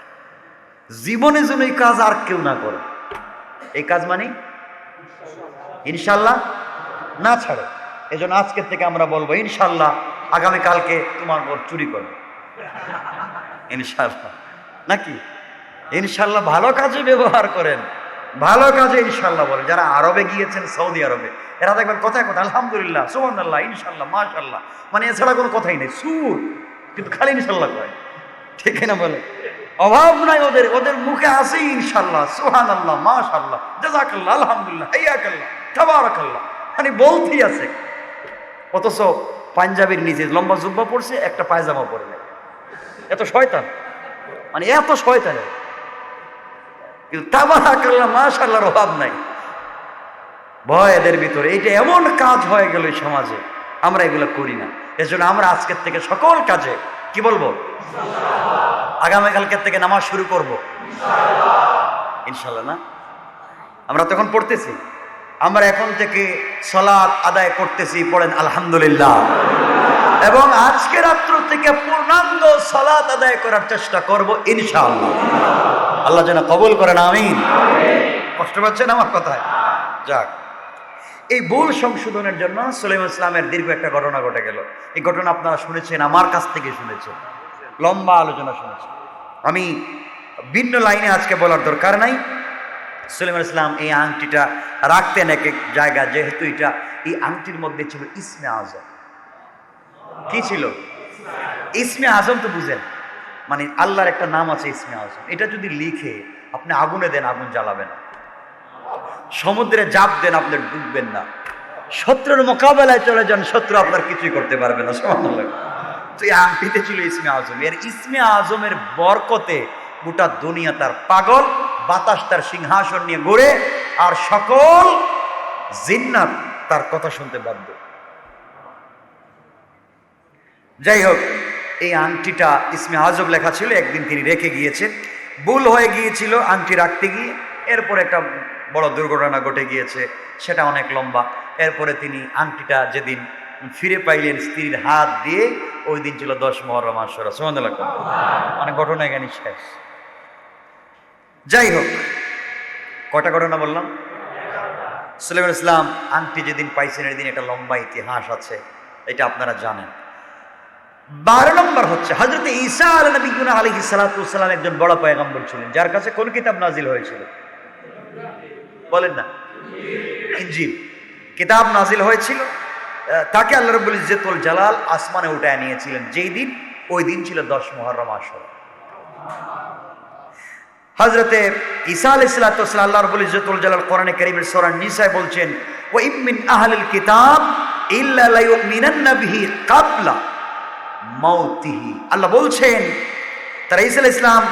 জীবনে যেন এই কাজ আর কেউ না করে। এই কাজ মানে ইনশাল্লাহ না ছাড়ে। এজন্য আজকের থেকে আমরা বলবো, ইনশাল্লাহ আগামীকালকে তোমার ঘর চুরি করবে, ইনশাল্লাহ, নাকি? ইনশাল্লাহ ভালো কাজে ব্যবহার করেন, ভালো কাজে ইনশাল্লাহ বলেন। যারা আরবে গিয়েছেন, সৌদি আরবে, এরা দেখবেন কথায় কথা আলহামদুলিল্লাহ, সুবহানাল্লাহ, ইনশাল্লাহ, মাশাল্লাহ, মানে এছাড়া কোনো কথাই নেই, সুর, কিন্তু খালি ইনশাল্লাহ কয়, ঠিক না? বলে অভাব নাই ওদের, ওদের মুখে আছে ইনশাল্লাহ, সুবহানাল্লাহ, মাশাল্লাহ, জাযাকাল্লাহ, আলহামদুলিল্লাহ, হাইয়াকাল্লাহ, তাবারাকাল্লাহ, মানে বলতেই আছে। অথচ পাঞ্জাবির নিচে লম্বা জুব্বা পড়ছে, একটা পায়জামা পরে নেয়। এত শয়তান, মানে এত শয়তান। কিন্তু তাবারাকাল্লাহ, মাশাআল্লাহর অভাব নাই। ভয় এদের ভিতরে। এটা এমন কাজ হয়ে গেল এই সমাজে, আমরা এগুলো করি না। এজন্য আমরা আজকের থেকে সকল কাজে কি বলবো? আগামীকালকের থেকে নামাজ শুরু করব ইনশাআল্লাহ, না? আমরা তখন পড়তেছি, আমরা এখন থেকে সালাত আদায় করতেছি, পড়েন আলহামদুলিল্লাহ। এবং আজকে রাত্র থেকে পূর্ণাঙ্গ সালাত আদায় করার চেষ্টা করব ইনশাআল্লাহ। আল্লাহ যেন কবুল করেন, আমিন। কষ্ট পাচ্ছেন আমার কথায়? যাক, এই ভুল সংশোধনের জন্য সুলাইমান ইসলামের দীর্ঘ একটা ঘটনা ঘটে গেল। এই ঘটনা আপনারা শুনেছেন, আমার কাছ থেকে শুনেছেন, লম্বা আলোচনা শুনেছেন। আমি ভিন্ন লাইনে আজকে বলার দরকার নাই। সুলাইমান ইসলাম এই আংটিটা রাখতেন এক এক জায়গায়, যেহেতু এই আংটির মধ্যে ছিল ইসমে আজম। কি ছিল? ইসমে আজম তো বুঝেন, মানে আল্লাহর একটা নাম আছে ইসমে আজম। এটা যদি লিখে আপনি আগুনে দেন, আগুন জ্বালাবে না। সমুদ্রে জাপ দেন, আপনি ডুববেন না। শত্রুর মোকাবেলায় চলে যান, শত্রু আপনার কিছুই করতে পারবে না। সুবহানাল্লাহ। তো এই আংটিতে ছিল ইসমে আজম। এর ইসমে আজমের বরকতে গোটা দুনিয়া তার পাগল, বাতাস তার সিংহাসন নিয়ে ঘুরে, আর সকল জিন্নাত তার কথা শুনতে বাধ্য। যাই হোক, এই আংটিটা ইসমে আজম লেখা ছিল, একদিন তিনি রেখে গিয়েছেন, ভুল হয়ে গিয়েছিল আংটি রাখতে গিয়ে। এরপর একটা বড় দুর্ঘটনা ঘটে গিয়েছে, সেটা অনেক লম্বা। এরপরে তিনি আংটিটা যেদিন ফিরে পাইলেন স্ত্রীর হাত দিয়ে, ওই দিন ছিল 10 মুহররম আশুরা। সুবহানাল্লাহ। মানে ঘটনা এখানে শেষ। যাই হোক, কটা ঘটনা বললাম? সুলাইমান ইসলাম আংটি যেদিন পাইছেন, এর দিন একটা লম্বা ইতিহাস আছে, এটা আপনারা জানেন। 12 নম্বর হচ্ছে হযরত ঈসা আলাইহিস সালাতু ওয়াস সালাম একজন বড় পয়গম্বর ছিলেন, যার কাছে কোন কিতাব নাজিল হয়েছিল? বলেন না? ইনজিল কিতাব নাজিল হয়েছিল। তাকে আল্লাহ রাব্বুল ইজ্জতুল জালাল আসমানে উঠায় নিয়েছিলেন যেই দিন, ওই দিন ছিল 10 মুহররম আশুরা। হযরতে ঈসা আলাইহিস সালাতু ওয়াস সালাম, আল্লাহ রাব্বুল ইজ্জতুল জালাল কোরআনে কারীমের সূরা নিসায় বলছেন, ওয়া ইম মিন আহলিল কিতাব ইল্লা লা ইউমিনান্না বিহি ক্বাবলা মাউতিহি। আল্লাহ বলছেন, তারা ঈসা আলাইহিস সালাম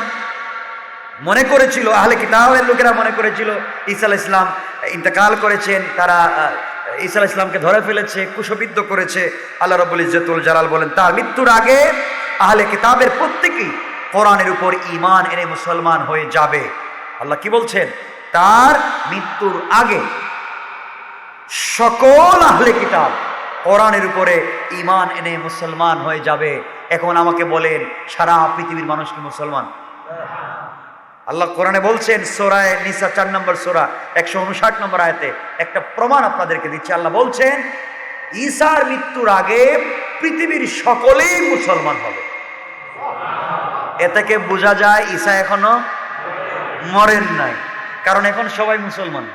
মনে করেছিল, আহলে কিতাবের লোকেরা মনে করেছিল ঈসা আলাইহিস সালাম ইন্তেকাল করেছেন, তারা ঈসা আলাইহিস সালামকে ধরে ফেলেছে, কুশবিদ্ধ করেছে। আল্লাহ রাব্বুল ইজ্জতুল জালাল বলেন, তার মৃত্যুর আগে আহলে কিতাবের প্রত্যেকেই কোরআনের উপর ঈমান এনে মুসলমান হয়ে যাবে। আল্লাহ কি বলছেন? তার মৃত্যুর আগে সকল আহলে কিতাব কোরআনের উপরে ঈমান এনে মুসলমান হয়ে যাবে। এখন আমাকে বলেন, সারা পৃথিবীর মানুষ কি মুসলমান? আল্লাহ কোরআনে বলছেন, সূরা নিসা 4 নম্বর সূরা 159 নম্বর আয়াতে একটা প্রমাণ আপনাদেরকে দিচ্ছি। আল্লাহ বলছেন, ঈসার মৃত্যুর আগে পৃথিবীর সকলেই মুসলমান হবে। এ থেকে বোঝা যায় ঈসা এখনো মরেন নাই, কারণ এখন সবাই মুসলমান।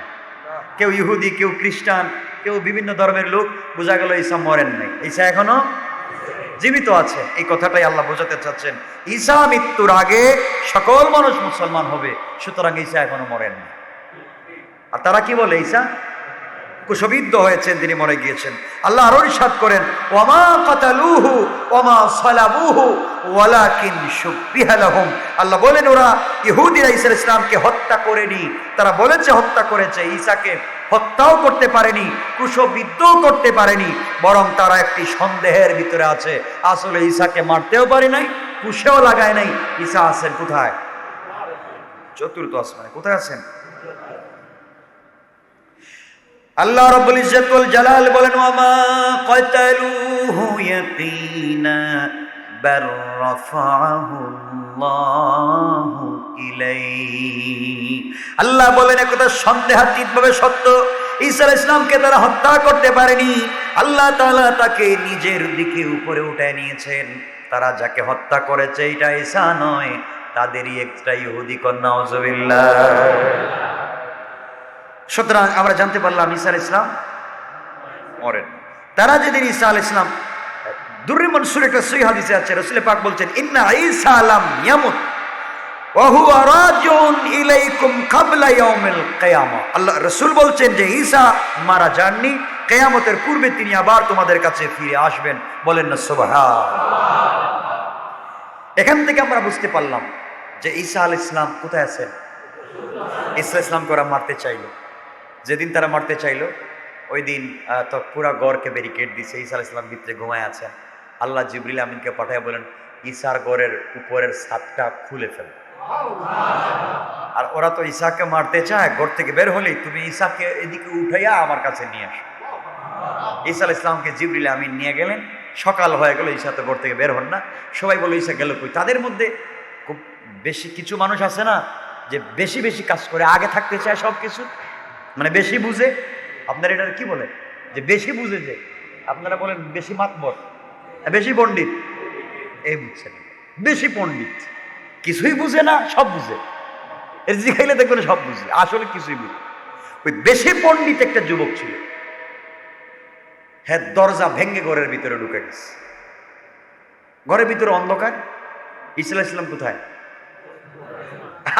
কেউ ইহুদি, কেউ খ্রিস্টান, কেউ বিভিন্ন ধর্মের লোক, বোঝা গেল ঈসা মরেন নাই, ঈসা এখনো জীবিত আছে। এই কথাটাই আল্লাহ বোঝাতে চাচ্ছেন, ঈসা মৃত্যুর আগে সকল মানুষ মুসলমান হবে, সুতরাং ঈসা এখনো মরেন না। আর তারা কি বলে? ঈসা কুশবিদ্ধ হয়েছেন, তিনি মরে গিয়েছেন। আল্লাহ আরো ইরশাদ করেন, ওয়ামা কাতালুহু ওয়ামা সালাবুহু ওয়ালাকিন শুববিহা লাহুম। আল্লাহ বলেন, ওরা ইহুদিরা ঈসা আলাইহিস সালামকে হত্যা করেনি, তারা বলেছে হত্যা করেছে, ঈসাকে হত্যাও করতে পারেনি, কুশবিদ্ধও করতে পারেনি, বরং তারা একটি সন্দেহের ভিতরে আছে। আসলে ঈসাকে মারতেও পারে নাই, কুশেও লাগায় নাই। ঈসা আছেন কোথায়? চতুর্থ আসমানে। কোথায় আছেন? আল্লাহ রাব্বুল ইজ্জতুল জালাল বলেন, ওয়ামা কাতালুহু ইয়াকিনা বার রাফাহু আল্লাহু ইলাইহি। আল্লাহ বলেন, একথা সন্দেহাতীতভাবে সত্য, ঈসা আলাইহিস সালামকে তারা হত্যা করতে পারেনি, আল্লাহ তাআলা তাকে নিজের দিকে উপরে উঠায় নিয়েছেন। তারা যাকে হত্যা করেছে এটা ঈসা নয়, তাদেরই একটা ইহুদি কন্যা। নাউজুবিল্লাহ। সুতরাং আমরা জানতে পারলাম ঈসা আলাইহিস সালাম মরেন। তারা যেদিন ঈসা আলাইহিস সালাম, দুররে মনসুর একটা সহিহ হাদিসে আছে, রাসূল পাক বলছেন, ইন্না ঈসা লাম ইয়ামুত ওয়া হুয়া রাজিউন ইলাইকুম ক্বাবলা ইয়াউমিল কিয়ামা। আল্লাহ রাসূল বলছেন যে ঈসা মারা যাননি, কিয়ামতের পূর্বে তিনি আবার তোমাদের কাছে ফিরে আসবেন। বলেন না সুবহানাল্লাহ। এখান থেকে আমরা বুঝতে পারলাম যে ঈসা আলাইহিস সালাম কোথায় আছেন। ঈসা আলাইহিস সালামকে ওরা মারতে চাইল। যেদিন তারা মারতে চাইল, ওই দিন তো পুরা গড়কে ব্যারিকেড দিছে, ঈসা আলাইহিস সালাম ভিতরে ঘুমায় আছেন। আল্লাহ জিবরিল আমিনকে পাঠায় বলেন, ঈসার গড়ের উপরের ছাদটা খুলে ফেল। আর ওরা তো ঈসাকে মারতে চায়, ঘর থেকে বের হলেই তুমি ঈসাকে এদিকে উঠাইয়া আমার কাছে নিয়ে আসো। ঈসা আলাইহিস সালামকে জিবরিল আমিন নিয়ে গেলেন। সকাল হয়ে গেল, ঈসা তো ঘর থেকে বের হন না। সবাই বলে ঈসা গেল কই? তাদের মধ্যে খুব বেশি কিছু মানুষ আছে না যে বেশি বেশি কাজ করে, আগে থাকতে চায় সব কিছু, মানে বেশি বুঝে। আপনারা এটা কি বলে যে বেশি বুঝে, যে আপনারা বলেন বেশি মাতবর, বেশি পণ্ডিত, এই বুঝছেন, বেশি পণ্ডিত, কিছুই বুঝে না, সব বুঝে। এর জিখাইলে দেখবেন সব বুঝে, আসলে কিছুই বুঝে। ওই বেশি পণ্ডিত একটা যুবক ছিল, হ্যাঁ, দরজা ভেঙ্গে ঘরের ভিতরে ঢুকে গেছে। ঘরের ভিতরে অন্ধকার, ঈসা আলাইহিস সালাম কোথায়?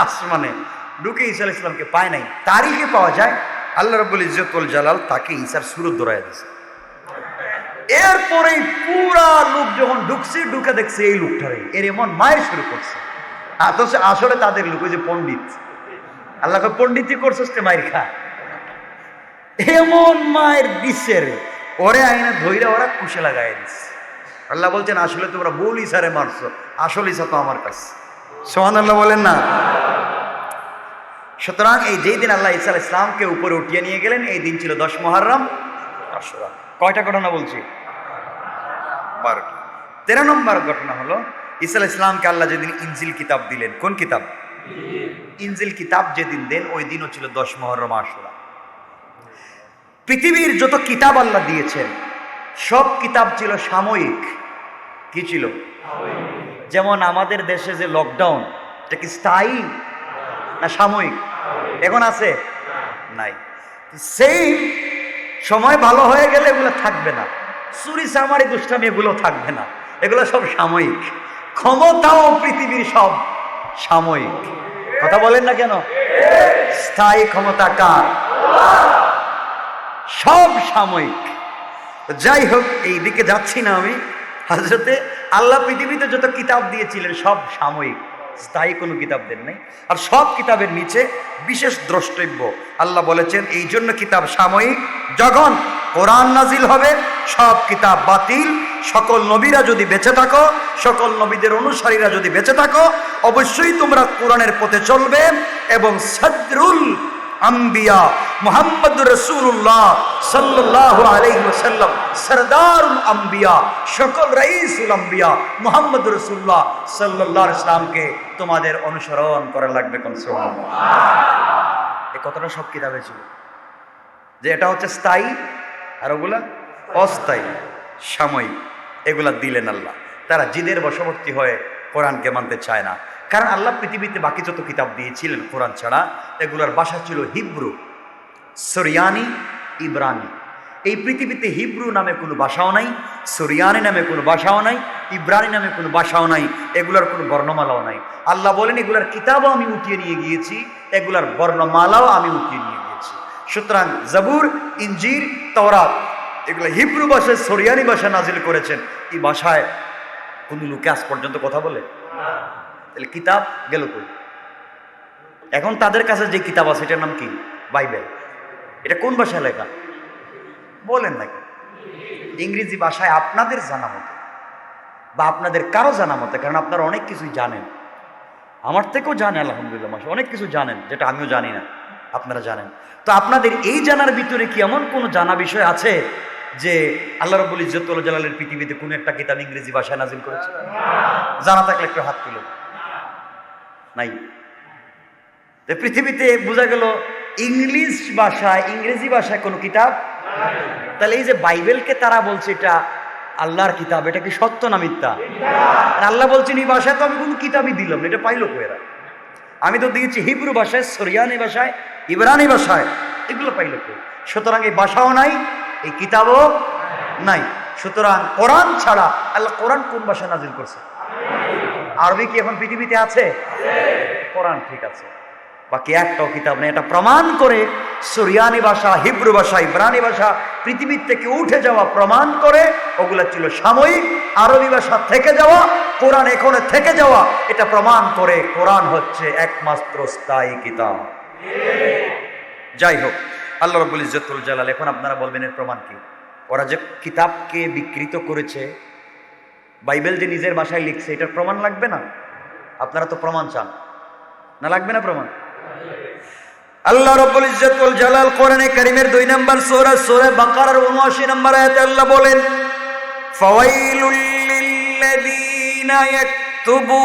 আসমানে। ঢুকে ঈসা আলাইহিস সালামকে পায় নাই। তারিখে পাওয়া যায় আল্লাহ রাব্বুল ইজ্জত ওয়াল জালাল তাকে ঈসার সুরত ধরায় দিয়েছে। এরপরে পুরা লোক যখন ঢুকছে, ঢুকে দেখছে এই লোকটারে, এর এমন মায়ের শুরু করছে। আসলে তাদের লোক ওই যে পণ্ডিত, আল্লাহ পণ্ডিতই করছে মায়ের খা, এমন মায়ের দিচ্ছে রে, ওরে আইনা ধৈরা ওরা কুশে লাগাই দিচ্ছে। আল্লাহ বলছেন আসলে তোমরা ভুল ঈসারে মারছো, আসল ঈসা তো আমার কাছে। সুবহানাল্লাহ বলেন না। সুতরাং এই যেই দিন আল্লাহ ঈসা আলাইহিস সালামকে উপরে উঠিয়ে নিয়ে গেলেন, এই দিন ছিল 10 মুহররম আশুরা। কয়টা ঘটনা বলছি? 12টা। 13 নম্বর ঘটনা হলো ঈসা আলাইহিস সালামকে আল্লাহ যেদিন ইনজিল কিতাব দিলেন। কোন কিতাব? ইনজিল কিতাব যেদিন দেন ওই দিনও ছিল 10 মুহররম আশুরা। পৃথিবীর যত কিতাব আল্লাহ দিয়েছেন সব কিতাব ছিল সাময়িক। কি ছিল? যেমন আমাদের দেশে যে লকডাউন, এটা কি স্থায়ী না সাময়িক? এখন আছে নাই। সেই সময় ভালো হয়ে গেলে এগুলো থাকবে না, চুরি চামারি দুষ্টামি এগুলো থাকবে না, এগুলো সব সাময়িক। ক্ষমতাও পৃথিবীর সব সাময়িক। কথা বলেন না কেন? স্থায়ী ক্ষমতা কার? সব সাময়িক। যাই হোক, এই দিকে যাচ্ছি না আমি। হযরতে আল্লাহ পৃথিবীতে যত কিতাব দিয়েছিলেন সব সাময়িক, স্থায়ী কোনো কিতাব দেন নাই। আর সব কিতাবের নিচে বিশেষ দ্রষ্টব্য আল্লাহ বলেছেন এই জন্য কিতাব সাময়িক, যখন কোরআন নাজিল হবে সব কিতাব বাতিল। সকল নবীরা যদি বেঁচে থাকো, সকল নবীদের অনুসারীরা যদি বেঁচে থাকো, অবশ্যই তোমরা কোরআনের পথে চলবে। এবং সাদরুল আম্বিয়া মুহাম্মদুর রাসূলুল্লাহ সাল্লাল্লাহু আলাইহি ওয়াসাল্লাম, সরদারুল আম্বিয়া, সকল রাইসুল আম্বিয়া মুহাম্মদুর রাসূলুল্লাহ সাল্লাল্লাহু আলাইহি ওয়াসাল্লামকে তোমাদের অনুসরণ করা লাগবে। কোন সুবহানাল্লাহ। এই কথাটা সব কিতাবে ছিল যে এটা হচ্ছে স্থায়ী আর ওগুলা অস্থায়ী, সাময়িক। এগুলা দিলেন আল্লাহ। তারা জিদের বশবর্তী হয়ে কোরআনকে মানতে চায় না। কারণ আল্লাহ পৃথিবীতে বাকি যত কিতাব দিয়েছিলেন কোরআন ছাড়া, এগুলোর ভাষা ছিল হিব্রু, সুরিয়ানি, ইব্রানি। এই পৃথিবীতে হিব্রু নামে কোনো ভাষাও নাই, সুরিয়ানি নামে কোনো ভাষাও নাই, ইব্রানি নামে কোনো ভাষাও নাই, এগুলার কোনো বর্ণমালাও নাই। আল্লাহ বলেন এগুলার কিতাবও আমি উঠিয়ে নিয়ে গিয়েছি, এগুলার বর্ণমালাও আমি উঠিয়ে নিয়ে গিয়েছি। সুতরাং জাবুর, ইনজিল, তাওরাত এগুলো হিব্রু ভাষায়, সুরিয়ানি ভাষায় নাজিল করেছেন। এই ভাষায় কোনো লোকে আজ পর্যন্ত কথা বলে? তাহলে কিতাব গেল কই? এখন তাদের কাছে যে কিতাব আছে এটার নাম কি? বাইবেল। এটা কোন ভাষায় লেখা? বলেন নাকি? ইংরেজি ভাষায়। আপনাদের জানা মতে বা আপনাদের কারো জানা মতে, কারণ আপনারা অনেক কিছুই জানেন, আমার থেকেও জানে আলহামদুলিল্লাহ, মাসা অনেক কিছু জানেন যেটা আমিও জানি না, আপনারা জানেন। তো আপনাদের এই জানার ভিতরে কি এমন কোনো জানা বিষয় আছে যে আল্লাহ রাব্বুল ইজ্জত ওয়াল জালালের পৃথিবীতে কোনো একটা কিতাব ইংরেজি ভাষায় নাজিল করেছে? জানা থাকলে একটু হাত তুলো। নাই। তো পৃথিবীতে বোঝা গেল ইংলিশ ভাষায়, ইংরেজি ভাষায় কোনো কিতাব। তাহলে এই যে বাইবেলকে তারা বলছে এটা আল্লাহর কিতাব, এটা কি সত্য না মিথ্যা? আর আল্লাহ বলছেন এই ভাষায় তো আমি কোনো কিতাবই দিলাম না, এটা পাইলো কোয়েরা? আমি তো দিয়েছি হিব্রু ভাষায়, সুরিয়ানি ভাষায়, ইব্রানি ভাষায়, এগুলো পাইলো কই? সুতরাং এই ভাষাও নাই, এই কিতাবও নাই। সুতরাং কোরআন ছাড়া, আল্লাহ কোরআন কোন ভাষায় নাজিল করছে? আরবি কি এখন পৃথিবীতে আছে? কোরআন ঠিক আছে, বাকি একটাও কিতাব নেই। এটা প্রমাণ করে সুরিয়ানি ভাষা, হিব্রু ভাষা, ইব্রানি ভাষা পৃথিবীর থেকে উঠে যাওয়া প্রমাণ করে ওগুলা ছিল সাময়িক। আরবি ভাষা থেকে যাওয়া, কোরআন এখানে থেকে যাওয়া, এটা প্রমাণ করে কোরআন হচ্ছে একমাত্র স্থায়ী কিতাব। যাই হোক, আল্লাহ রাব্বুল ইজ্জত ওয়াল জালাল, এখন আপনারা বলবেন এর প্রমাণ কি? ওরা যে কিতাবকে বিকৃত করেছে, বাইবেল যে নিজের ভাষায় লিখছে, এটার প্রমাণ লাগবে না? আপনারা তো প্রমাণ চান না, লাগবে না প্রমাণ? আল্লাহ রাব্বুল ইজ্জত ওয়াল জালাল কোরআনে কারীমের 2 নম্বর সূরা সূরা বাকারার 79 নম্বর আয়াতে আল্লাহ বলেন ফাওয়াইলুল লিল্লাযীনা ইয়াকতুবু